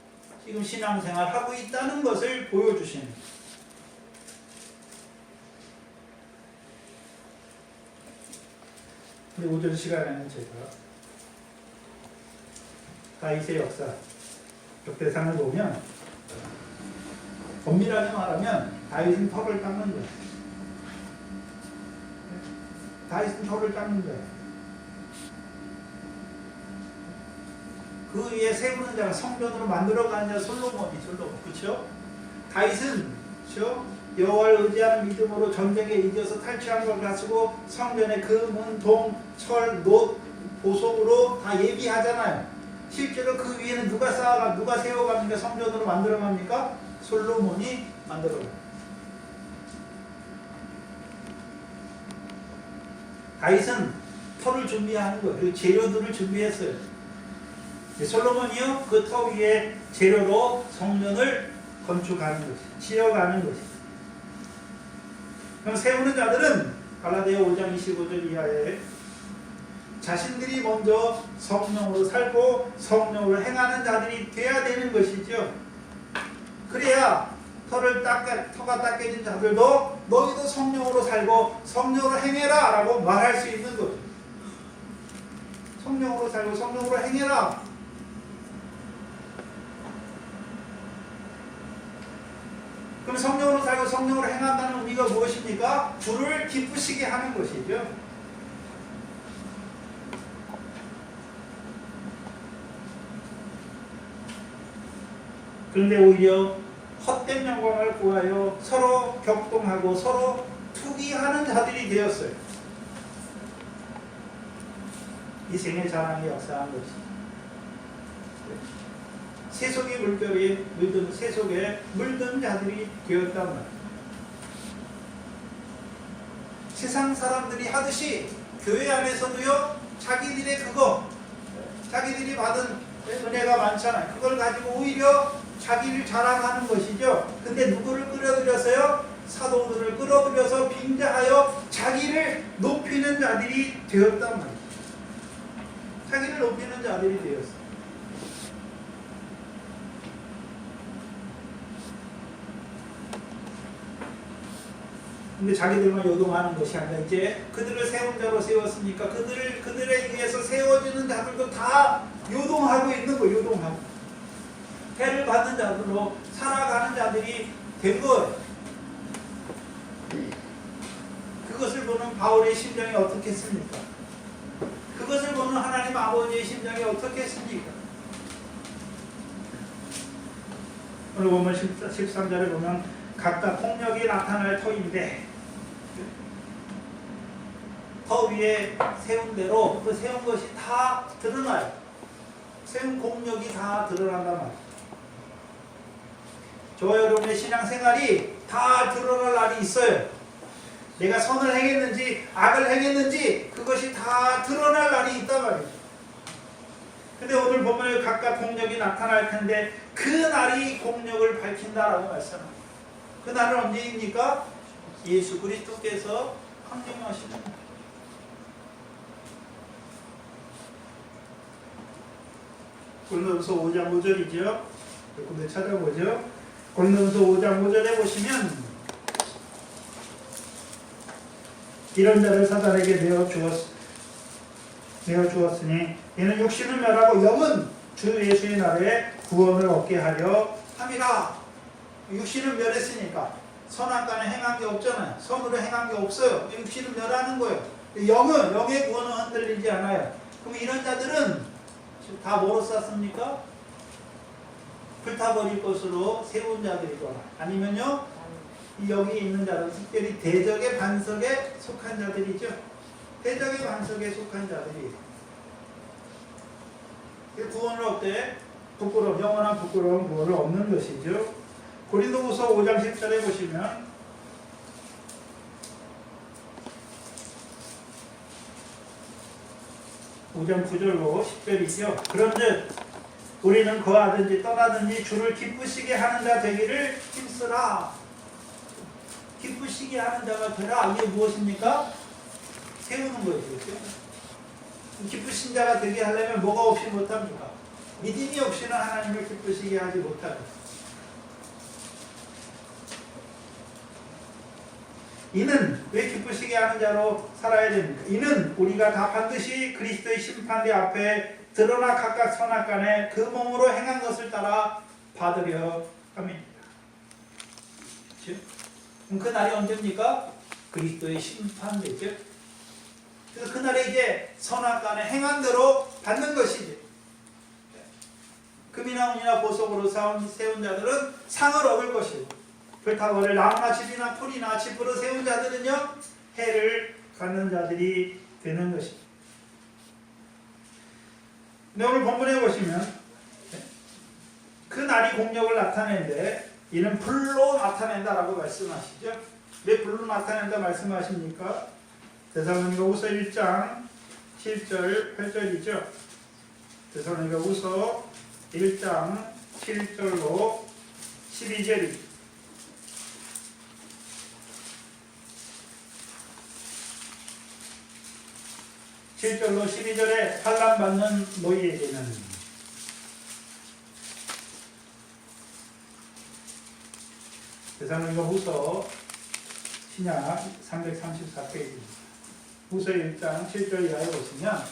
지금 신앙생활 하고 있다는 것을 보여주시는 거예요. 근데 오전 시간에는 제가 다윗의 역사, 역대상을 보면 엄밀하게 말하면 다윗은 털을 닦는 거예요. 다윗은 털을 닦는 거예요. 그 위에 세우는 자가 성전으로 만들어가는 자 솔로몬이 그렇죠? 다윗은 그렇죠? 여호와를 의지하는 믿음으로 전쟁에 이겨서 탈취한 걸 가지고 성전에 금은, 동, 철, 놋, 보석으로 다 예비하잖아요. 실제로 그 위에는 누가 세워갑니까? 성전으로 만들어갑니까? 솔로몬이 만들어갑니다. 다윗은 터를 준비하는 거예요. 그리고 재료들을 준비했어요. 솔로몬이요, 그 터 위에 재료로 성전을 건축하는 것이, 지어가는 것이. 그럼 세우는 자들은 갈라디아 5장 25절 이하에 자신들이 먼저 성령으로 살고 성령으로 행하는 자들이 돼야 되는 것이죠. 그래야 터가 닦여진 자들도 너희도 성령으로 살고 성령으로 행해라 라고 말할 수 있는 거죠. 성령으로 살고 성령으로 행해라. 그럼 성령으로 살고 성령으로 행한다는 의미가 무엇입니까? 주를 기쁘시게 하는 것이죠. 그런데 오히려 헛된 영광을 구하여 서로 격동하고 서로 투기하는 자들이 되었어요. 이 생의 자랑이 역사한 것이. 세속의 물결에 물든, 세속에 물든 자들이 되었단 말이에요. 세상 사람들이 하듯이 교회 안에서도요, 자기들이 받은 은혜가 많잖아요. 그걸 가지고 오히려 자기를 자랑하는 것이죠. 근데 누구를 끌어들여서요? 사도들을 끌어들여서 빙자하여 자기를 높이는 자들이 되었단 말이에요. 자기를 높이는 자들이 되었어요. 근데 자기들만 요동하는 것이 아니라 이제 그들을 세운 자로 세웠으니까 그들에 의해서 세워지는 자들도 다 요동하고 있는 거예요. 요동하고. 해를 받는 자들로 살아가는 자들이 된 거예요. 그것을 보는 바울의 심정이 어떻겠습니까? 그것을 보는 하나님 아버지의 심정이 어떻겠습니까? 오늘 보면 13절에 보면 각각 공력이 나타날 터인데 터 위에 세운 대로 그 세운 것이 다 드러나요. 세운 공력이 다 드러난단 말이에요. 저와 여러분의 신앙생활이 다 드러날 날이 있어요. 내가 선을 행했는지 악을 행했는지 그것이 다 드러날 날이 있단 말이죠. 근데 오늘 보면 각각 공력이 나타날 텐데 그 날이 공력을 밝힌다라고 말씀합니다. 그 날은 언제입니까? 예수 그리스도께서 강림하시는 날. 고린도후서 5장 5절이죠. 조금 더 찾아보죠. 고린도후서 5장 5절에 보시면 이런 자를 사단에게 내어 주었으니 이는 육신은 멸하고 영은 주 예수의 날에 구원을 얻게 하려 함이라. 육신은 멸했으니까 선한 간에 행한 게 없잖아요. 선으로 행한 게 없어요. 육신은 멸하는 거예요. 영의 구원은 흔들리지 않아요. 그럼 이런 자들은 다 뭐로 쌌습니까? 불타버릴 것으로 세운 자들이거나 아니면요 여기 있는 자들은 특별히 대적의 반석에 속한 자들이죠. 대적의 반석에 속한 자들이 구원을 얻되 영원한 부끄러운 구원을 얻는 것이죠. 고린도후서 5장 10절에 보시면 (5장 9절로 10절이죠) 그런즉 우리는 거하든지 떠나든지 주를 기쁘시게 하는 자 되기를 힘쓰라. 기쁘시게 하는 자가 되라. 이게 무엇입니까? 세우는 거죠. 기쁘신 자가 되게 하려면 뭐가 없이 못합니까? 믿음이 없이는 하나님을 기쁘시게 하지 못하죠. 이는 왜 기쁘시게 하는 자로 살아야 됩니까? 이는 우리가 다 반드시 그리스도의 심판대 앞에 드러나 각각 선악간에 그 몸으로 행한 것을 따라 받으려 함입니다. 그렇죠? 그럼 그 날이 언제입니까? 그리스도의 심판대죠. 그래서 그 날에 이제 선악간에 행한 대로 받는 것이죠. 금이나 은이나 보석으로 세운 자들은 상을 얻을 것이고 불타버릴 나무나 집이나 풀이나 집으로 세운 자들은요 해를 갖는 자들이 되는 것입니다. 근데 오늘 본문에 보시면 그 날이 공력을 나타내는데 이는 불로 나타낸다라고 말씀하시죠. 왜 불로 나타낸다 말씀하십니까? 데살로니가후서 1장 7절 8절이죠. 데살로니가후서 1장 7절로 12절입니다. 7절로 12절에 환난받는 너희에게는 데살로니가후서 신약 334페이지입니다. 후서 1장 7절 이하에 보시면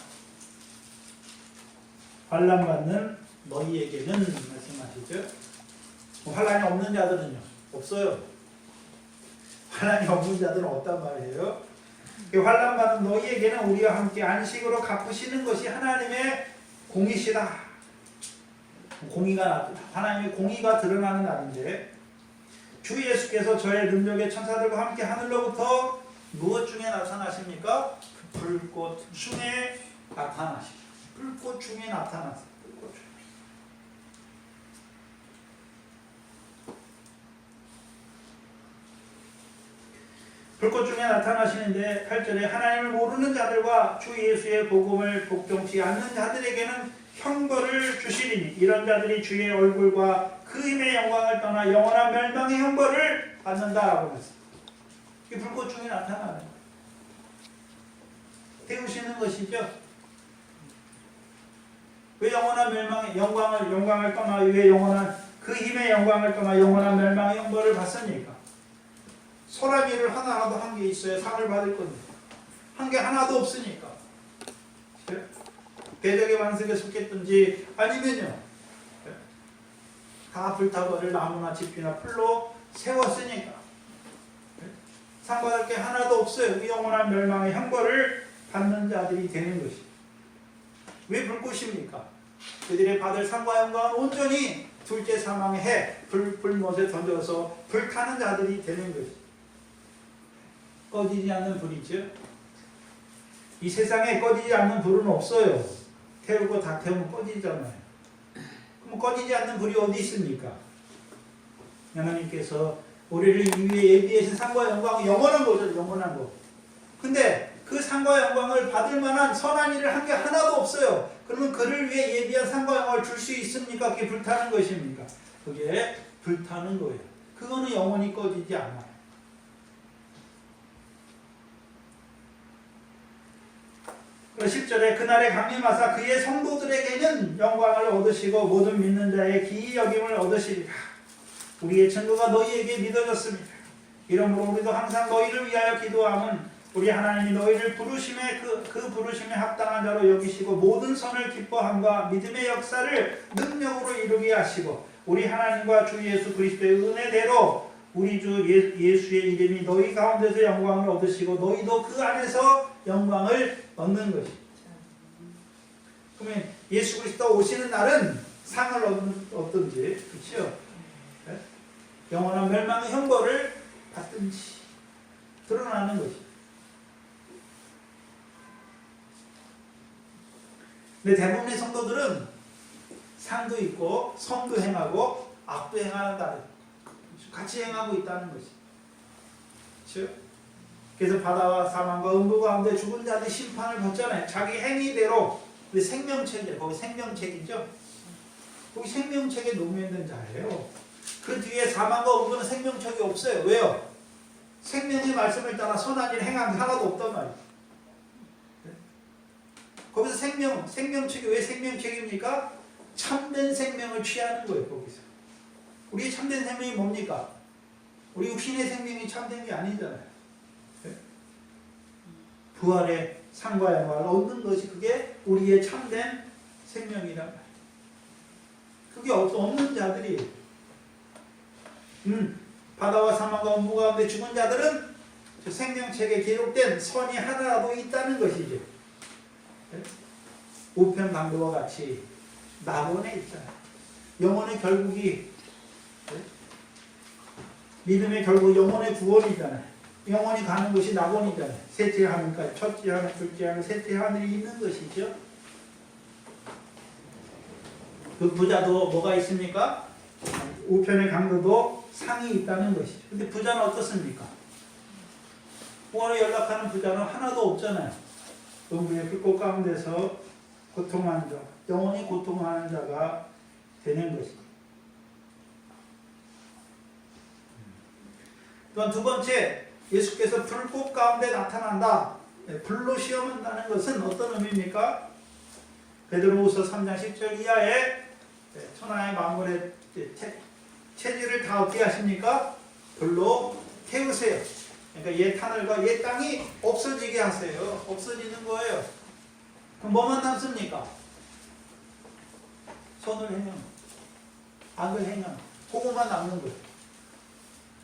환난받는 너희에게는 말씀하시죠. 환난이 없는 자들은요? 없어요. 환난이 없는 자들은 없단 말이에요. 환난받는 너희에게는 우리와 함께 안식으로 갚으시는 것이 하나님의 공이시다. 하나님의 공의가 드러나는 날인데 주 예수께서 저의 능력의 천사들과 함께 하늘로부터 무엇 중에 나타나십니까? 그 불꽃 중에 나타나시죠. 불꽃 중에 나타나세요. 불꽃 중에. 불꽃 중에 나타나시는데 8절에 하나님을 모르는 자들과 주 예수의 복음을 복종치 않는 자들에게는 형벌을 주시리니 이런 자들이 주의 얼굴과 그 힘의 영광을 떠나 영원한 멸망의 형벌을 받는다라고 했습니다. 이 불꽃 중에 나타나는 거예요. 태우시는 것이죠. 왜 영원한 멸망의 영광을 떠나 왜 영원한 그 힘의 영광을 떠나 영원한 멸망의 형벌을 받습니까? 소라미를 하나라도 한 게 있어야 상을 받을 겁니다. 한 게 하나도 없으니까. 대적의 반석에 속했든지 아니면요 다 불타버릴 나무나 집이나 풀로 세웠으니까 상 받을 게 하나도 없어요. 영원한 멸망의 형벌을 받는 자들이 되는 것이. 왜 불꽃입니까? 그들의 받을 상과 영광은 온전히 둘째 사망의 해 불못에 던져서 불타는 자들이 되는 것이. 꺼지지 않는 불이죠. 이 세상에 꺼지지 않는 불은 없어요. 태우고 다 태우면 꺼지잖아요. 그럼 꺼지지 않는 불이 어디 있습니까? 하나님께서 우리를 이 위에 예비하신 상과 영광은 영원한 거죠. 영원한 거. 근데 그 상과 영광을 받을 만한 선한 일을 한 게 하나도 없어요. 그러면 그를 위해 예비한 상과 영광을 줄 수 있습니까? 그게 불타는 것입니까? 그게 불타는 거예요. 그거는 영원히 꺼지지 않아요. 10절에 그날에 강림하사 그의 성도들에게는 영광을 얻으시고 모든 믿는 자의 기이 여김을 얻으시리라. 우리의 증거가 너희에게 믿어졌습니다. 이러므로 우리도 항상 너희를 위하여 기도함은 우리 하나님이 너희를 부르심에 그 부르심에 합당한 자로 여기시고 모든 선을 기뻐함과 믿음의 역사를 능력으로 이루게 하시고 우리 하나님과 주 예수 그리스도의 은혜대로 우리 주 예수의 이름이 너희 가운데서 영광을 얻으시고 너희도 그 안에서 영광을 얻는 것이죠. 그러면 예수 그리스도 오시는 날은 상을 얻든지, 그렇죠? 네? 영원한 멸망의 형벌을 받든지 드러나는 것이죠. 근데 대부분의 성도들은 상도 있고 선도 행하고 악도 행한다. 같이 행하고 있다는 것이. 그렇죠? 그래서 바다와 사망과 음부 가운데 죽은 자들이 심판을 받잖아요. 자기 행위대로. 근데 생명책이에요. 거기 생명책이죠. 거기 생명책에 노무현된 자예요. 그 뒤에 사망과 음부는 생명책이 없어요. 왜요? 생명의 말씀을 따라 선한 일 행한 게 하나도 없단 말이에요. 거기서 생명책이 왜 생명책입니까? 참된 생명을 취하는 거예요. 거기서. 우리의 참된 생명이 뭡니까? 우리 육신의 생명이 참된 게 아니잖아요. 부활의 상과 영광을 얻는 것이 그게 우리의 참된 생명이란 말이에요. 그게 없는 자들이 바다와 사망과 음부 가운데 죽은 자들은 저 생명책에 기록된 선이 하나라도 있다는 것이죠. 우편강도와 같이 낙원에 있잖아요. 영혼의 결국이 믿음의 결국 영혼의 구원이잖아요. 영혼이 가는 것이 낙원이잖아요. 셋째 하늘까지 첫째 하늘, 둘째 하늘, 셋째 하늘이 있는 것이죠. 그 부자도 뭐가 있습니까? 우편의 강도도 상이 있다는 것이죠. 근데 부자는 어떻습니까? 구원에 연락하는 부자는 하나도 없잖아요. 음부의 불꽃 가운데서 고통하는 자, 영원히 고통하는 자가 되는 것입니다. 또한 두 번째, 예수께서 불꽃 가운데 나타난다. 불로 시험한다는 것은 어떤 의미입니까? 베드로후서 3장 10절 이하에 천하의 만물의 체질을 다 어떻게 하십니까? 불로 태우세요. 그러니까 옛 하늘과 옛 땅이 없어지게 하세요. 없어지는 거예요. 그럼 뭐만 남습니까? 선을 행함, 악을 행함, 그거만 남는 거예요.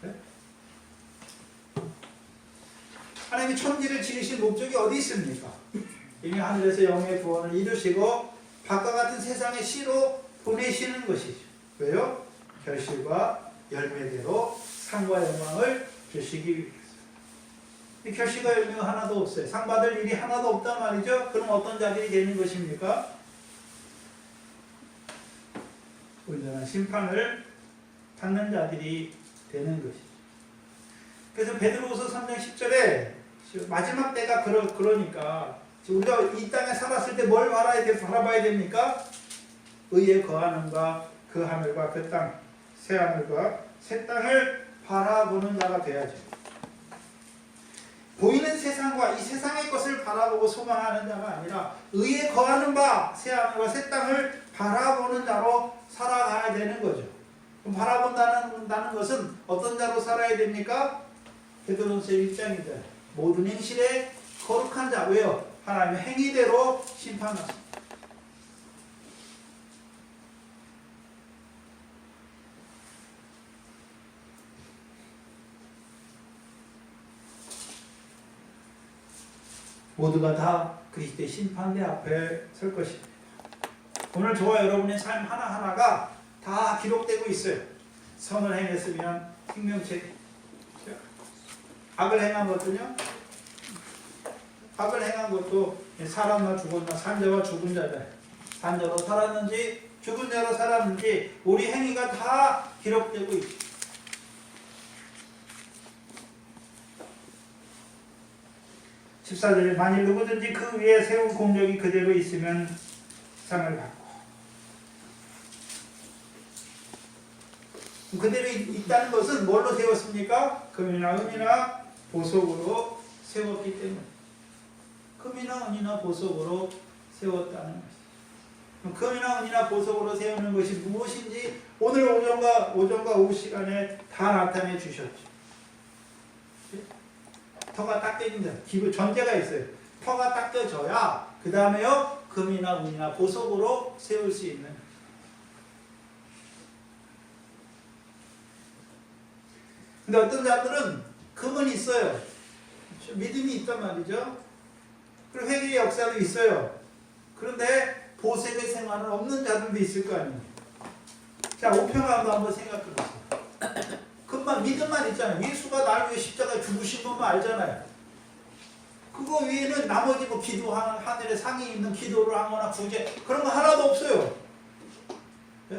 네? 하나님이 천지를 지으신 목적이 어디 있습니까? 이미 하늘에서 영의 구원을 이루시고 바깥 같은 세상의 씨로 보내시는 것이죠. 왜요? 결실과 열매대로 상과 영광을 주시기 위해서. 이 결실과 열매가 하나도 없어요. 상 받을 일이 하나도 없단 말이죠. 그럼 어떤 자들이 되는 것입니까? 온전한 심판을 받는 자들이 되는 것이죠. 그래서 베드로후서 3장 10절에 마지막 때가 그러니까 우리가 이 땅에 살았을 때 뭘 바라봐야 됩니까? 의에 거하는가 그 하늘과 그 땅, 새 하늘과 새 땅을 바라보는 자가 돼야죠. 보이는 세상과 이 세상의 것을 바라보고 소망하는 자가 아니라 의에 거하는 바 새 하늘과 새 땅을 바라보는 자로 살아가야 되는 거죠. 그럼 바라본다는 것은 어떤 자로 살아야 됩니까? 베드로후서 1장이죠. 모든 행실에 거룩한 자. 왜요? 하나님의 행위대로 심판하십니다. 모두가 다 그리스도의 심판대 앞에 설 것입니다. 오늘 저와 여러분의 삶 하나하나가 다 기록되고 있어요. 선을 행했으면 생명책, 악을 행한 것도요. 악을 행한 것도 살았나 죽었나 산자와 죽은 자다. 산자로 살았는지 죽은 자로 살았는지 우리 행위가 다 기록되고 있죠. (14절) 만일 누구든지 그 위에 세운 공적이 그대로 있으면 상을 받고. 그대로 있다는 것은 뭘로 세웠습니까? 금이나 은이나 보석으로 세웠기 때문에. 금이나 은이나 보석으로 세웠다는 것이죠. 금이나 은이나 보석으로 세우는 것이 무엇인지 오늘 오전과 오후 시간에 다 나타내 주셨죠. 터가 닦여진다. 기본 전제가 있어요. 터가 닦여져야 그 다음에요 금이나 운이나 보석으로 세울 수 있는. 근데 어떤 자들은 금은 있어요. 믿음이 있단 말이죠. 그리고 회개의 역사도 있어요. 그런데 보석의 생활은 없는 자들도 있을 거 아니에요. 자, 우평강도 한번 생각해 보세요. 금만 믿음만 있잖아요. 예수가 나를 위해 십자가에 죽으신 것만 알잖아요. 그거 위에는 나머지 뭐 기도, 하늘에 상이 있는 기도를 하거나 구제 그런 거 하나도 없어요. 네?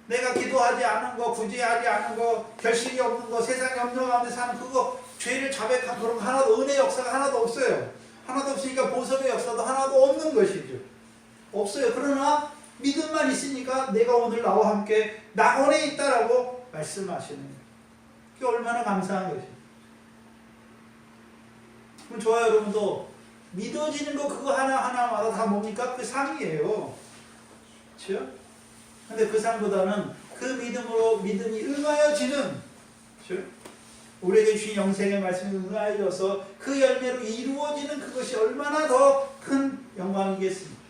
내가 기도하지 않은 거, 구제하지 않은 거, 결실이 없는 거, 세상에 없는 가운데 사는 그거 죄를 자백한 그런 거 하나도, 은혜의 역사가 하나도 없어요. 하나도 없으니까 보석의 역사도 하나도 없는 것이죠. 없어요. 그러나 믿음만 있으니까 내가 오늘 나와 함께 낙원에 있다라고 말씀하시는 거예요. 그게 얼마나 감사한 것이에요. 그럼 저와 여러분도 믿어지는 거 그거 하나하나마다 다 뭡니까? 그 상이에요. 그렇죠? 근데 그 상보다는 그 믿음으로 믿음이 응하여지는, 그렇죠? 우리에게 주신 영생의 말씀이 응하여져서 그 열매로 이루어지는 그것이 얼마나 더 큰 영광이겠습니까?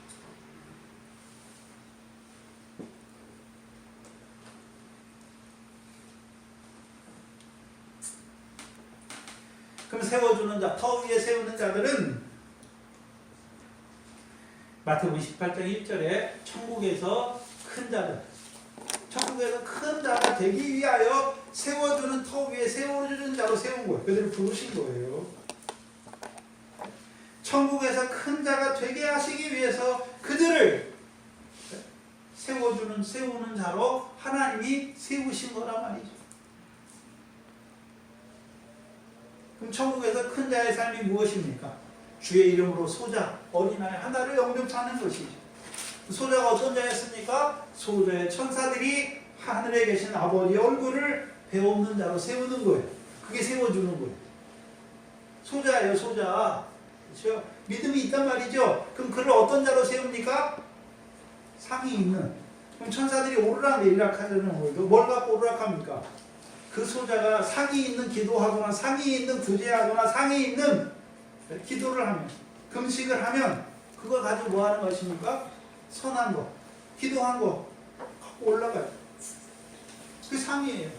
그럼 세워주는 자, 터 위에 세우는 자들은 마태복음 18장 1절에 천국에서 큰 자들, 천국에서 큰 자가 되기 위하여 세워주는 터 위에 세워주는 자로 세운 거예요. 그들을 부르신 거예요. 천국에서 큰 자가 되게 하시기 위해서 그들을 세우는 자로 하나님이 세우신 거란 말이죠. 그럼 천국에서 큰 자의 삶이 무엇입니까? 주의 이름으로 소자, 어린아이 하나를 영접하는 것이죠. 소자가 어떤 자였습니까? 소자의 천사들이 하늘에 계신 아버지의 얼굴을 배없는 자로 세우는 거예요. 그게 세워주는 거예요. 소자예요, 소자. 그렇죠? 믿음이 있단 말이죠. 그럼 그를 어떤 자로 세웁니까? 상이 있는. 그럼 천사들이 오르락 내리락 하려는 거예요. 뭘 갖고 오르락합니까? 그 소자가 상이 있는 기도하거나 상이 있는 구제하거나 상이 있는 기도를 하면, 금식을 하면 그걸 가지고 뭐 하는 것입니까? 선한 거, 기도한 거 갖고 올라가요. 그게 상이에요.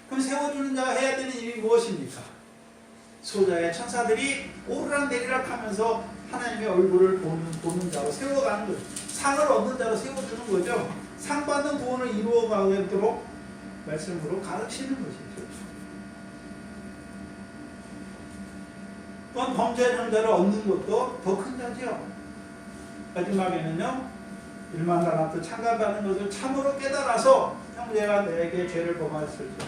그럼 세워주는 자가 해야 되는 일이 무엇입니까? 소자의 천사들이 오르락 내리락 하면서 하나님의 얼굴을 보는 자로 세워가는 거예요. 상을 얻는 자로 세워주는 거죠. 상 받는 구원을 이루어가도록 말씀으로 가르치는 것이죠. 또한 범죄하는 자를 얻는 것도 더 큰 자죠. 마지막에는요, 일만 달란트 참관받는 것을 참으로 깨달아서 형제가 내게 죄를 범했을 때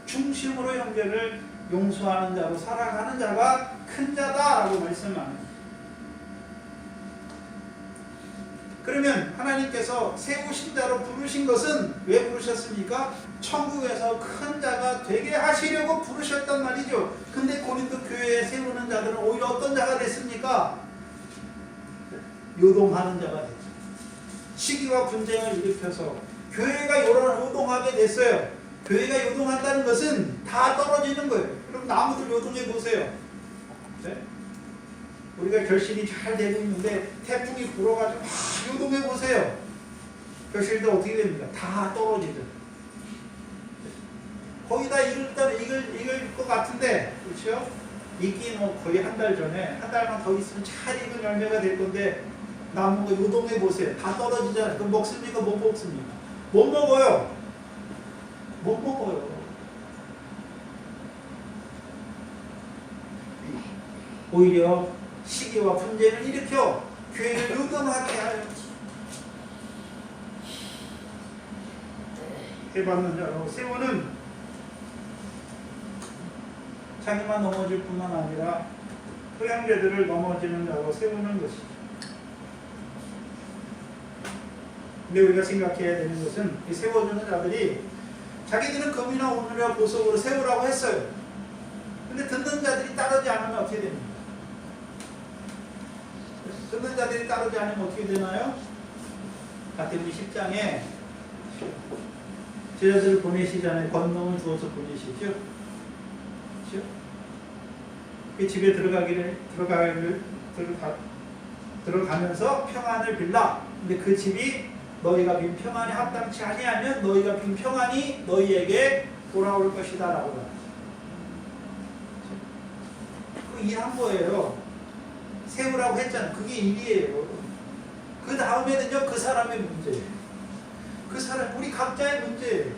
중심으로 형제를 용서하는 자로 살아가는 자가 큰 자다라고 말씀합니다. 그러면 하나님께서 세우신 자로 부르신 것은 왜 부르셨습니까? 천국에서 큰 자가 되게 하시려고 부르셨단 말이죠. 근데 고린도 교회에 세우는 자들은 오히려 어떤 자가 됐습니까? 요동하는 자가 됐죠. 시기와 분쟁을 일으켜서 교회가 요동하게 됐어요. 교회가 요동한다는 것은 다 떨어지는 거예요. 그럼 나무들 요동해 보세요. 네? 우리가 결실이 잘 되고 있는데 태풍이 불어가지고 막 요동해 보세요. 결실도 어떻게 됩니까? 다 떨어지죠. 거의 다 익을 것 같은데, 그렇죠? 익기 뭐 거의 한 달 전에, 한 달만 더 있으면 잘 익은 열매가 될 건데 나무가 요동해 보세요. 다 떨어지잖아요. 그럼 먹습니까? 못 먹습니까? 못 먹어요. 못 먹어요. 오히려 시기와 분쟁을 일으켜 교회를 요동하게 하여 해받는 자로 세우는, 자기만 넘어질 뿐만 아니라 그 형제들을 넘어지는 자로 세우는 것이죠. 근데 우리가 생각해야 되는 것은 이 세워주는 자들이 자기들은 금이나 오늘이나 보석으로 세우라고 했어요. 근데 듣는 자들이 따르지 않으면 어떻게 됩니까? 듣는 자들이 따르지 않으면 어떻게 되나요? 마태복음 10장에 제자들을 보내시잖아요. 권능을 주어서 보내시죠. 그렇죠? 그 집에 들어가면서 평안을 빌라. 근데 그 집이 너희가 빈 평안이 합당치 아니하면 너희가 빈 평안이 너희에게 돌아올 것이다 라고 말합니다. 그 일한 거예요. 세우라고 했잖아요. 그게 일이에요. 그 다음에는요, 그 사람의 문제예요. 그 사람, 우리 각자의 문제예요.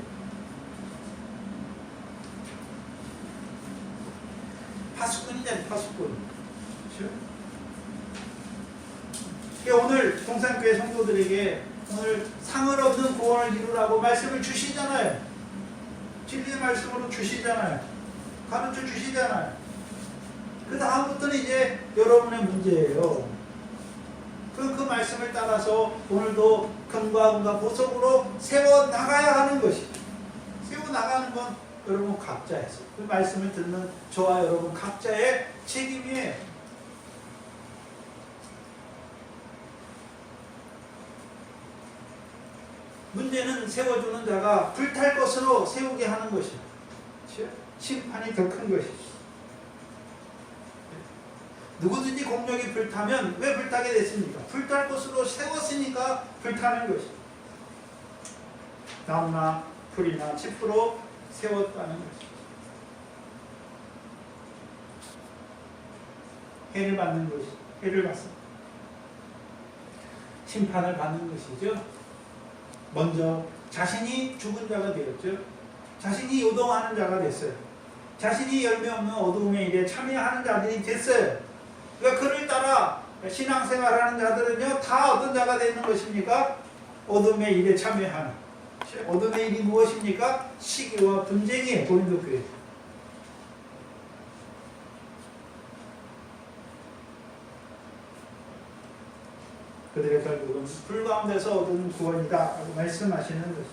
파수꾼이잖아요, 파수꾼. 그렇죠? 오늘 동산교회 성도들에게 오늘 상을 얻는 구원을 이루라고 말씀을 주시잖아요. 진리의 말씀으로 주시잖아요. 가르쳐 주시잖아요. 그 다음부터는 이제 여러분의 문제예요. 그 말씀을 따라서 오늘도 금과 은과 보석으로 세워 나가야 하는 것이죠. 세워 나가는 건 여러분 각자예요. 그 말씀을 듣는 저와 여러분 각자의 책임이에요. 문제는 세워주는 자가 불탈 것으로 세우게 하는 것이죠. 심판이 더 큰 것이죠. 누구든지 공력이 불타면 왜 불타게 됐습니까? 불탈 것으로 세웠으니까 불타는 것이죠. 나무나 풀이나 짚으로 세웠다는 것이죠. 해를 받는 것이, 해를 받습니다. 심판을 받는 것이죠. 먼저 자신이 죽은 자가 되었죠. 자신이 요동하는 자가 됐어요. 자신이 열매 없는 어두움의 일에 참여하는 자들이 됐어요. 그러니까 그를 따라 신앙생활하는 자들은요, 다 어떤 자가 되는 것입니까? 어둠의 일에 참여하는. 어둠의 일이 무엇입니까? 시기와 분쟁이에요. 고린도교회. 그들의 결국은 불 가운데서 얻은 구원이다 라고 말씀하시는 것입니다.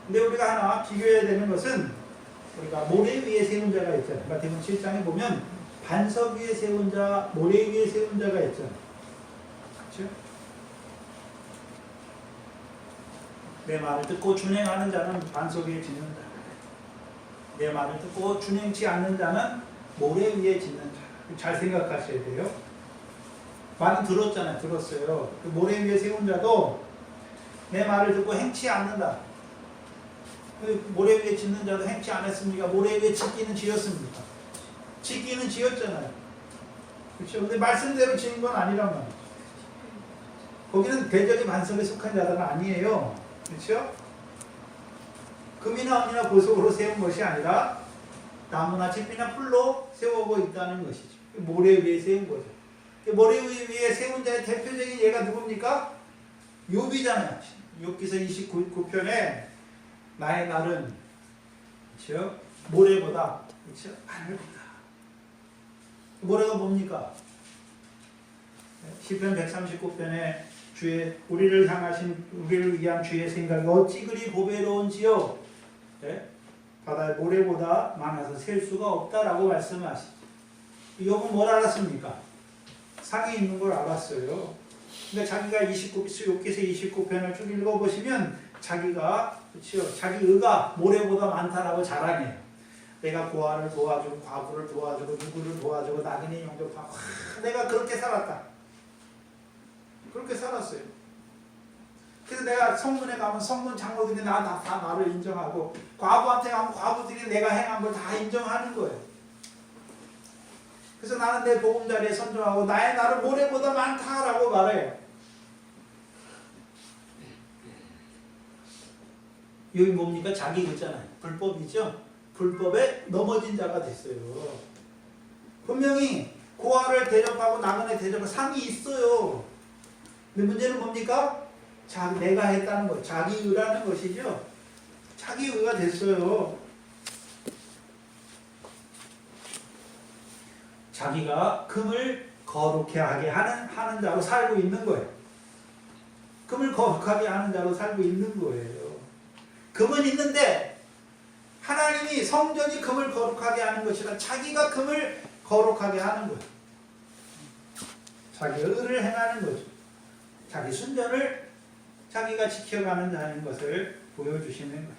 근데 우리가 하나 비교해야 되는 것은 우리가 모래 위에 세운 자가 있잖아요. 마태복음 7장에 보면 반석 위에 세운 자, 모래 위에 세운 자가 있잖아요. 그렇죠? 내 말을 듣고 준행하는 자는 반석 위에 짓는 자. 내 말을 듣고 준행치 않는 자는 모래 위에 짓는 자. 잘 생각하셔야 돼요. 많이 들었잖아요. 들었어요. 그 모래 위에 세운 자도 내 말을 듣고 행치 않는다. 그 모래 위에 짓는 자도 행치 않았습니까? 모래 위에 짓기는 지었습니까? 짓기는 지었잖아요. 그렇죠? 근데 말씀대로 지은 건 아니란 말이죠. 거기는 대적의 반석에 속한 자들은 아니에요. 그렇죠? 금이나 은이나 보석으로 세운 것이 아니라 나무나 짚이나 풀로 세우고 있다는 것이죠. 모래 위에 세운 거죠. 모래 위에 세운 자의 대표적인 예가 누굽니까? 욥이잖아요. 욥기서 29편에 나의 날은 그렇죠? 모래보다 그렇죠? 하늘보다. 모래가 뭡니까? 시편 139편에 우리를 위한 주의 생각이 어찌 그리 보배로운지요. 네? 바다의 모래보다 많아서 셀 수가 없다라고 말씀하시죠. 욥은 뭘 알았습니까? 상이 있는 걸 알았어요. 근데 자기가 욥기서 29편을 쭉 읽어보시면 자기가 그렇죠? 자기 의가 모래보다 많다라고 자랑해요. 내가 고아를 도와주고 과부를 도와주고 누구를 도와주고 나그네 영접하고 내가 그렇게 살았다. 그렇게 살았어요. 그래서 내가 성문에 가면 성문 장로들이 다 나를 인정하고 과부한테 가면 과부들이 내가 행한 걸 다 인정하는 거예요. 그래서 나는 내 보금자리에 선정하고 나의 날은 모래보다 많다라고 말해요. 여기 뭡니까? 자기 의잖아요. 불법이죠. 불법에 넘어진 자가 됐어요. 분명히 고아를 대접하고 나그네 대접하고 상이 있어요. 근데 문제는 뭡니까? 내가 했다는 거, 자기 의라는 것이죠. 자기 의가 됐어요. 자기가 금을 거룩해 하게 하는 자로 살고 있는 거예요. 금을 거룩하게 하는 자로 살고 있는 거예요. 금은 있는데 하나님이 성전이 금을 거룩하게 하는 것이라 자기가 금을 거룩하게 하는 거예요. 자기 의를 행하는 거죠. 자기 순전을 자기가 지켜가는 자인 것을 보여주시는 것이죠.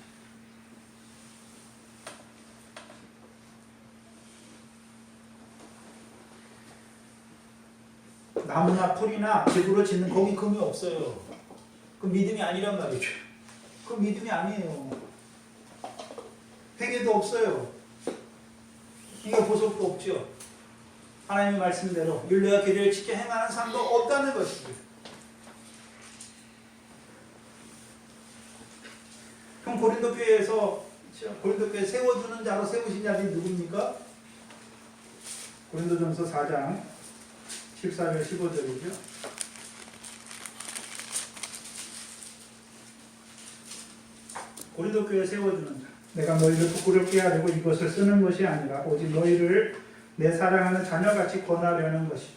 나무나 풀이나 집으로 짓는 거기 금이 없어요. 그 믿음이 아니란 말이죠. 그 믿음이 아니에요. 회개도 없어요. 이거 보석도 없죠. 하나님의 말씀대로 율례와 규례를 지켜 행하는 삶도 없다는 것이죠. 그럼 고린도 교회에서 세워주는 자로 세우신 자들이 누굽니까? 고린도전서 4장 14절 15절이죠. 고린도 교회에 세워주는 자. 내가 너희를 부끄럽게 하려고 이것을 쓰는 것이 아니라 오직 너희를 내 사랑하는 자녀같이 권하려는 것이다.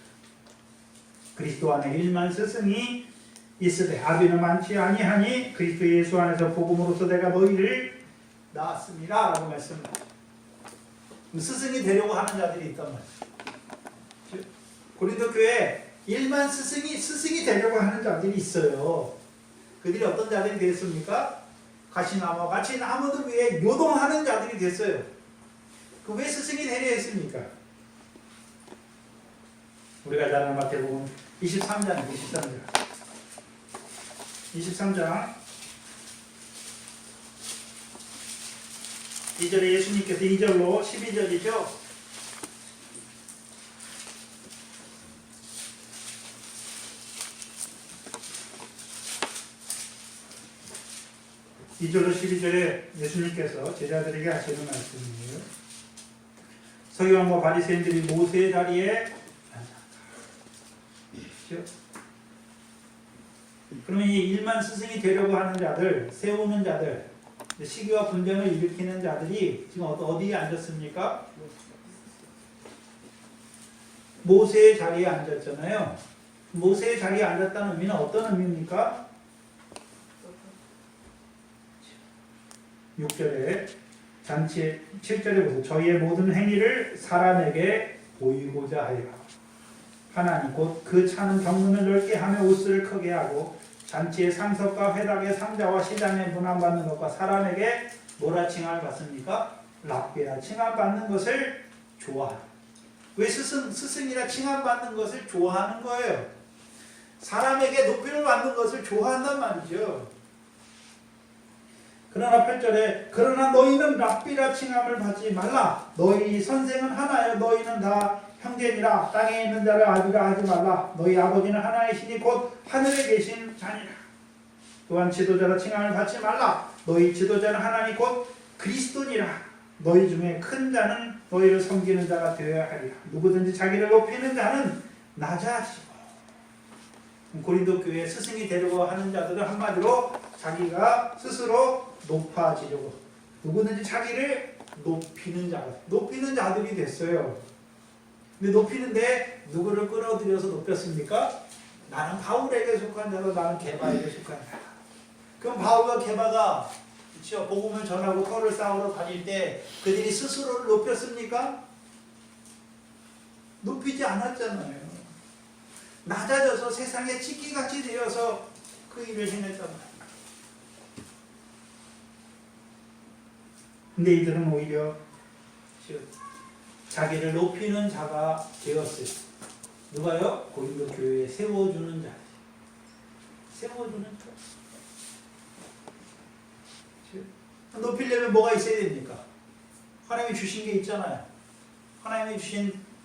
그리스도 안에 1만 스승이 있으되 아비는 많지 아니하니 그리스도 예수 안에서 복음으로서 내가 너희를 낳았습니다 라고 말씀합니다. 스승이 되려고 하는 자들이 있단 말이죠. 고린도 교회에 1만 스승이 되려고 하는 자들이 있어요. 그들이 어떤 자들이 됐습니까? 가시나무와 같이 나무들 위에 요동하는 자들이 됐어요. 그 왜 스승이 되려 했습니까? 우리가 잘 아는 마태복음 23장 2절에 예수님께서 2절로 12절이죠. (2절로 12절에) 예수님께서 제자들에게 하시는 말씀이에요. 서기관과 바리새인들이 모세의 자리에 앉았다. 그러면 이 1만 스승이 되려고 하는 자들, 세우는 자들, 시기와 분쟁을 일으키는 자들이 지금 어디에 앉았습니까? 모세의 자리에 앉았잖아요. 모세의 자리에 앉았다는 의미는 어떤 의미입니까? 6절에 잔치의 7절에 보세요. 저희의 모든 행위를 사람에게 보이고자 하여 하나니 곧 그 차는 경문을 넓게 하며 옷을 크게 하고 잔치의 상석과 회당의 상자와 시장에 문안받는 것과 사람에게 뭐라 칭함을 받습니까? 랍비라 칭함받는 것을 좋아하는. 왜 스승이라 칭함받는 것을 좋아하는 거예요? 사람에게 높임을 받는 것을 좋아한단 말이죠. 그러나 8절에 그러나 너희는 랍비라 칭함을 받지 말라. 너희 선생은 하나여 너희는 다 형제니라. 땅에 있는 자를 아비라 하지 말라. 너희 아버지는 하나이시니 곧 하늘에 계신 자니라. 또한 지도자라 칭함을 받지 말라. 너희 지도자는 하나니 곧 그리스도니라. 너희 중에 큰 자는 너희를 섬기는 자가 되어야 하리라. 누구든지 자기를 높이는 자는 낮아지고. 고린도 교회에 스승이 되려고 하는 자들은 한마디로 자기가 스스로 높아지려고, 누구든지 자기를 높이는 자들이 됐어요. 근데 높이는데 누구를 끌어들여서 높였습니까? 나는 바울에게 속한 자로, 나는 게바에게 속한 자. 그럼 바울과 게바가 그렇죠? 복음을 전하고 터를 쌓으러 다닐 때 그들이 스스로를 높였습니까? 높이지 않았잖아요. 낮아져서 세상에 찌끼같이 되어서 그 일을 해냈단 말이에요. 근데 이들은 오히려 자기를 높이는 자가 되었어요. 누가요? 고린도 교회에 세워주는 자. 세워주는 자. 높이려면 뭐가 있어야 됩니까? 하나님이 주신 게 있잖아요. 하나님의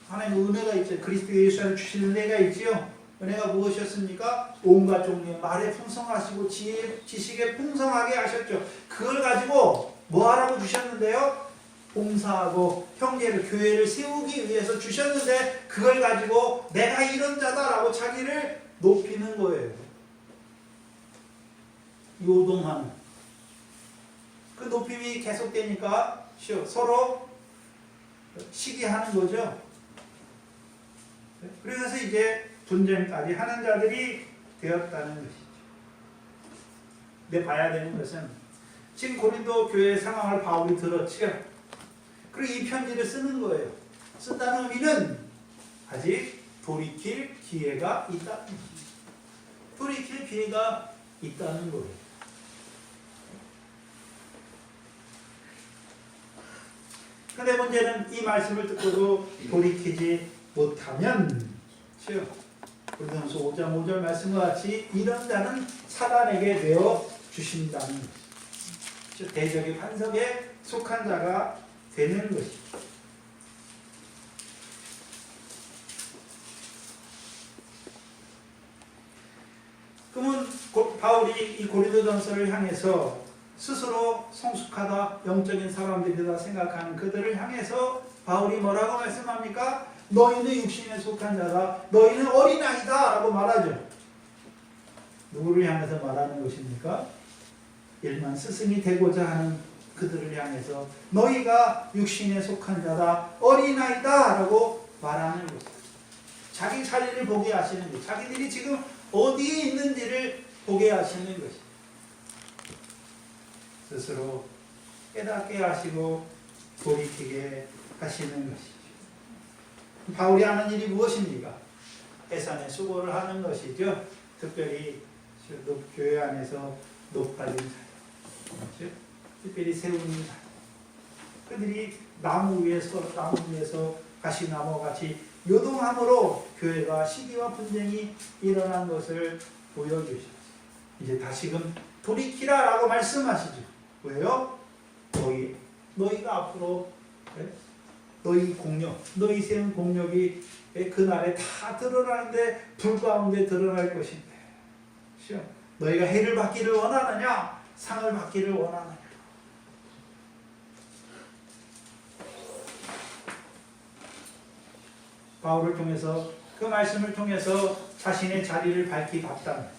은혜가 있죠. 그리스도 예수 안에 주신 은혜가 있지요. 은혜가 무엇이었습니까? 온갖 종류의 말에 풍성하시고 지식에 풍성하게 하셨죠. 그걸 가지고 뭐 하라고 주셨는데요? 봉사하고 형제를, 교회를 세우기 위해서 주셨는데 그걸 가지고 내가 이런 자다라고 자기를 높이는 거예요. 요동하는. 그 높임이 계속되니까 서로 시기하는 거죠. 그래서 이제 분쟁까지 하는 자들이 되었다는 것이죠. 근데 봐야 되는 것은 지금 고린도 교회의 상황을 바울이 들었지요. 그리고 이 편지를 쓰는 거예요. 쓴다는 의미는 아직 돌이킬 기회가 있다는 거예요. 돌이킬 기회가 있다는 거예요. 근데 문제는 이 말씀을 듣고도 돌이키지 못하면 고린도전서 5장 5절 말씀과 같이 이런 자는 사단에게 되어 주신다는 것이죠. 대적의 반석에 속한 자가 되는 것이죠. 그러면 바울이 이 고린도전서를 향해서 스스로 성숙하다, 영적인 사람들이다 생각하는 그들을 향해서 바울이 뭐라고 말씀합니까? 너희는 육신에 속한 자다, 너희는 어린아이다 라고 말하죠. 누구를 향해서 말하는 것입니까? 일만 스승이 되고자 하는 그들을 향해서 너희가 육신에 속한 자다, 어린아이다 라고 말하는 것입니다. 자기 자리를 보게 하시는 것, 자기들이 지금 어디에 있는지를 보게 하시는 것입니다. 스스로 깨닫게 하시고 돌이키게 하시는 것이죠. 바울이 하는 일이 무엇입니까? 해산의 수고를 하는 것이죠. 특별히 교회 안에서 높아진 자들, 특별히 세우는 자들, 그들이 나무 위에서 가시나무 같이 요동함으로 교회가 시기와 분쟁이 일어난 것을 보여주셨어요. 이제 다시금 돌이키라라고 말씀하시죠. 왜요? 너희가 앞으로 너희 공력, 너희 세운 공력이 그날에 다 드러나는데 불 가운데 드러날 것인데, 너희가 해를 받기를 원하느냐, 상을 받기를 원하느냐. 바울을 통해서, 그 말씀을 통해서 자신의 자리를 밝히 봤다면,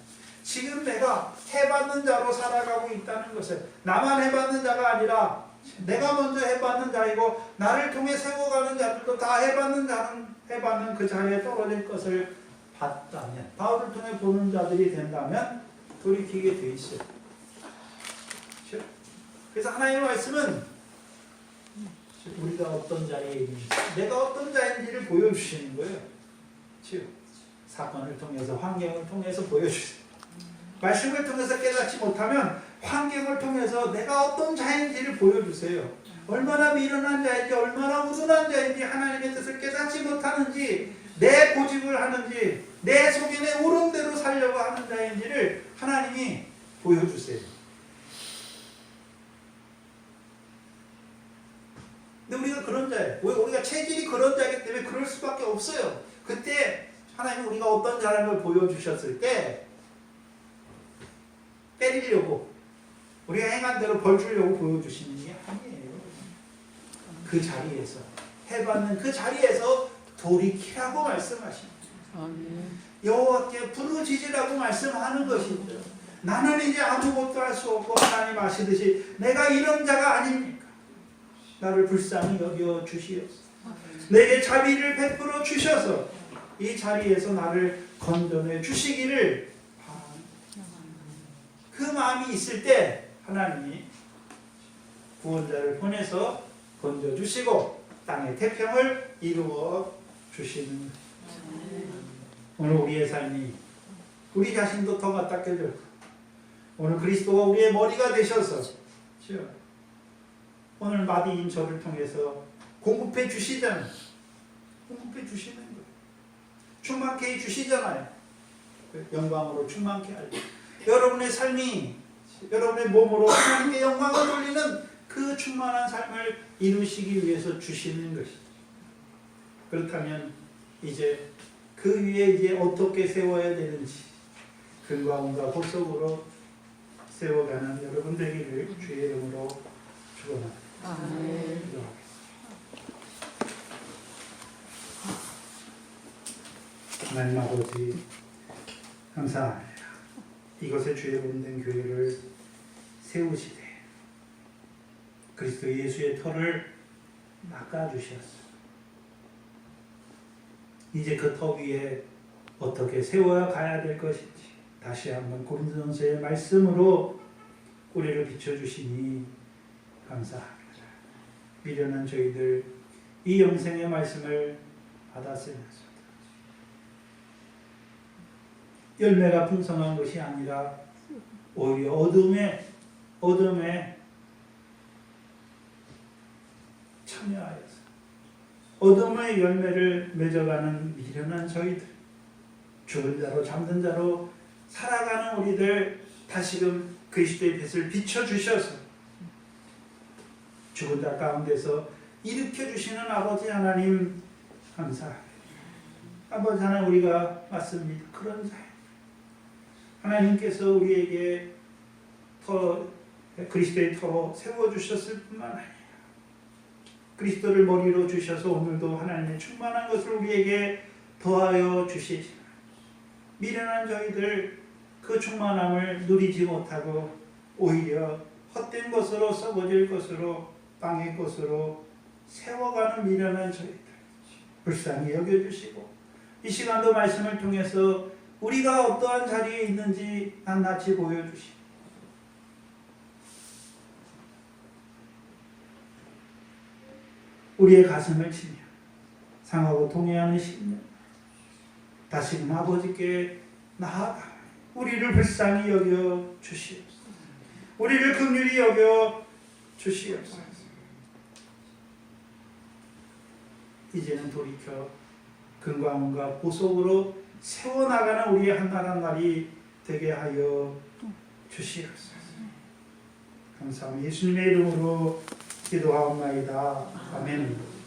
지금 내가 해받는 자로 살아가고 있다는 것을, 나만 해받는 자가 아니라 내가 먼저 해받는 자이고 나를 통해 세워가는 자들도 다 해받는 그 자리에 떨어질 것을 봤다면, 바울을 통해 보는 자들이 된다면 돌이키게 돼 있어요. 그래서 하나님의 말씀은 우리가 어떤 자리에 있는지, 내가 어떤 자인지를 보여주시는 거예요. 사건을 통해서, 환경을 통해서 보여주세요. 말씀을 통해서 깨닫지 못하면 환경을 통해서 내가 어떤 자인지를 보여주세요. 얼마나 미련한 자인지, 얼마나 우둔한 자인지, 하나님의 뜻을 깨닫지 못하는지, 내 고집을 하는지, 내 속에 내 옳은 대로 살려고 하는 자인지를 하나님이 보여주세요. 근데 우리가 그런 자예요. 우리가 체질이 그런 자이기 때문에 그럴 수밖에 없어요. 그때 하나님이 우리가 어떤 자라는 걸 보여주셨을 때 때리려고, 우리가 행한 대로 벌 주려고 보여주시는 게 아니에요. 그 자리에서, 해받는 그 자리에서 돌이키라고 말씀하십니다. 여호와께 부르짖으라고 말씀하는 것이죠. 나는 이제 아무것도 할 수 없고 하나님 아시듯이 내가 이런 자가 아닙니까? 나를 불쌍히 여겨 주시옵소서. 내게 자비를 베풀어 주셔서 이 자리에서 나를 건져내 주시기를, 그 마음이 있을 때 하나님이 구원자를 보내서 건져주시고 땅의 태평을 이루어 주시는 것입니다. 오늘 우리의 삶이 우리 자신도 더 맞닥뜨려, 오늘 그리스도가 우리의 머리가 되셔서 오늘 마디인 저를 통해서 공급해 주시잖아요. 공급해 주시는 거예요. 충만케 해 주시잖아요. 영광으로 충만케 하려, 여러분의 삶이 여러분의 몸으로 하나님께 영광을 돌리는 그 충만한 삶을 이루시기 위해서 주시는 것이죠. 그렇다면 이제 그 위에 이제 어떻게 세워야 되는지 근과운과 보석으로 세워가는 여러분 되기를 주의 이름으로 축원합니다. 하나님 아버지, 감사합니다. 이것에 주의 본된 교회를 세우시되 그리스도 예수의 터를 낚아주셨소. 이제 그 터 위에 어떻게 세워야 가야 될 것인지 다시 한번 고린도전서의 말씀으로 우리를 비춰주시니 감사합니다. 미련한 저희들 이 영생의 말씀을 받았으면서 열매가 풍성한 것이 아니라 오히려 어둠에 참여하여서 어둠의 열매를 맺어가는 미련한 저희들, 죽은 자로 잠든 자로 살아가는 우리들 다시금 그리스도의 빛을 비춰주셔서 죽은 자 가운데서 일으켜주시는 아버지 하나님 감사합니다. 아버지 하나님 우리가 맞습니다. 그런 자 하나님께서 우리에게 그리스도의 터로 세워주셨을 뿐만 아니라 그리스도를 머리로 주셔서 오늘도 하나님의 충만한 것을 우리에게 더하여 주시지 미련한 저희들 그 충만함을 누리지 못하고 오히려 헛된 것으로 썩어질 것으로 빵의 것으로 세워가는 미련한 저희들 불쌍히 여겨주시고 이 시간도 말씀을 통해서 우리가 어떠한 자리에 있는지 낱낱이 보여주시고 우리의 가슴을 치며 상하고 통회하는 심령 다시금 아버지께 나아가 우리를 불쌍히 여겨 주시옵소서. 우리를 긍휼히 여겨 주시옵소서. 이제는 돌이켜 금과 은과 보석으로 세워나가는 우리의 한날 한날이 되게 하여 주시옵소서. 감사합니다. 예수님의 이름으로 기도하옵나이다. 아멘.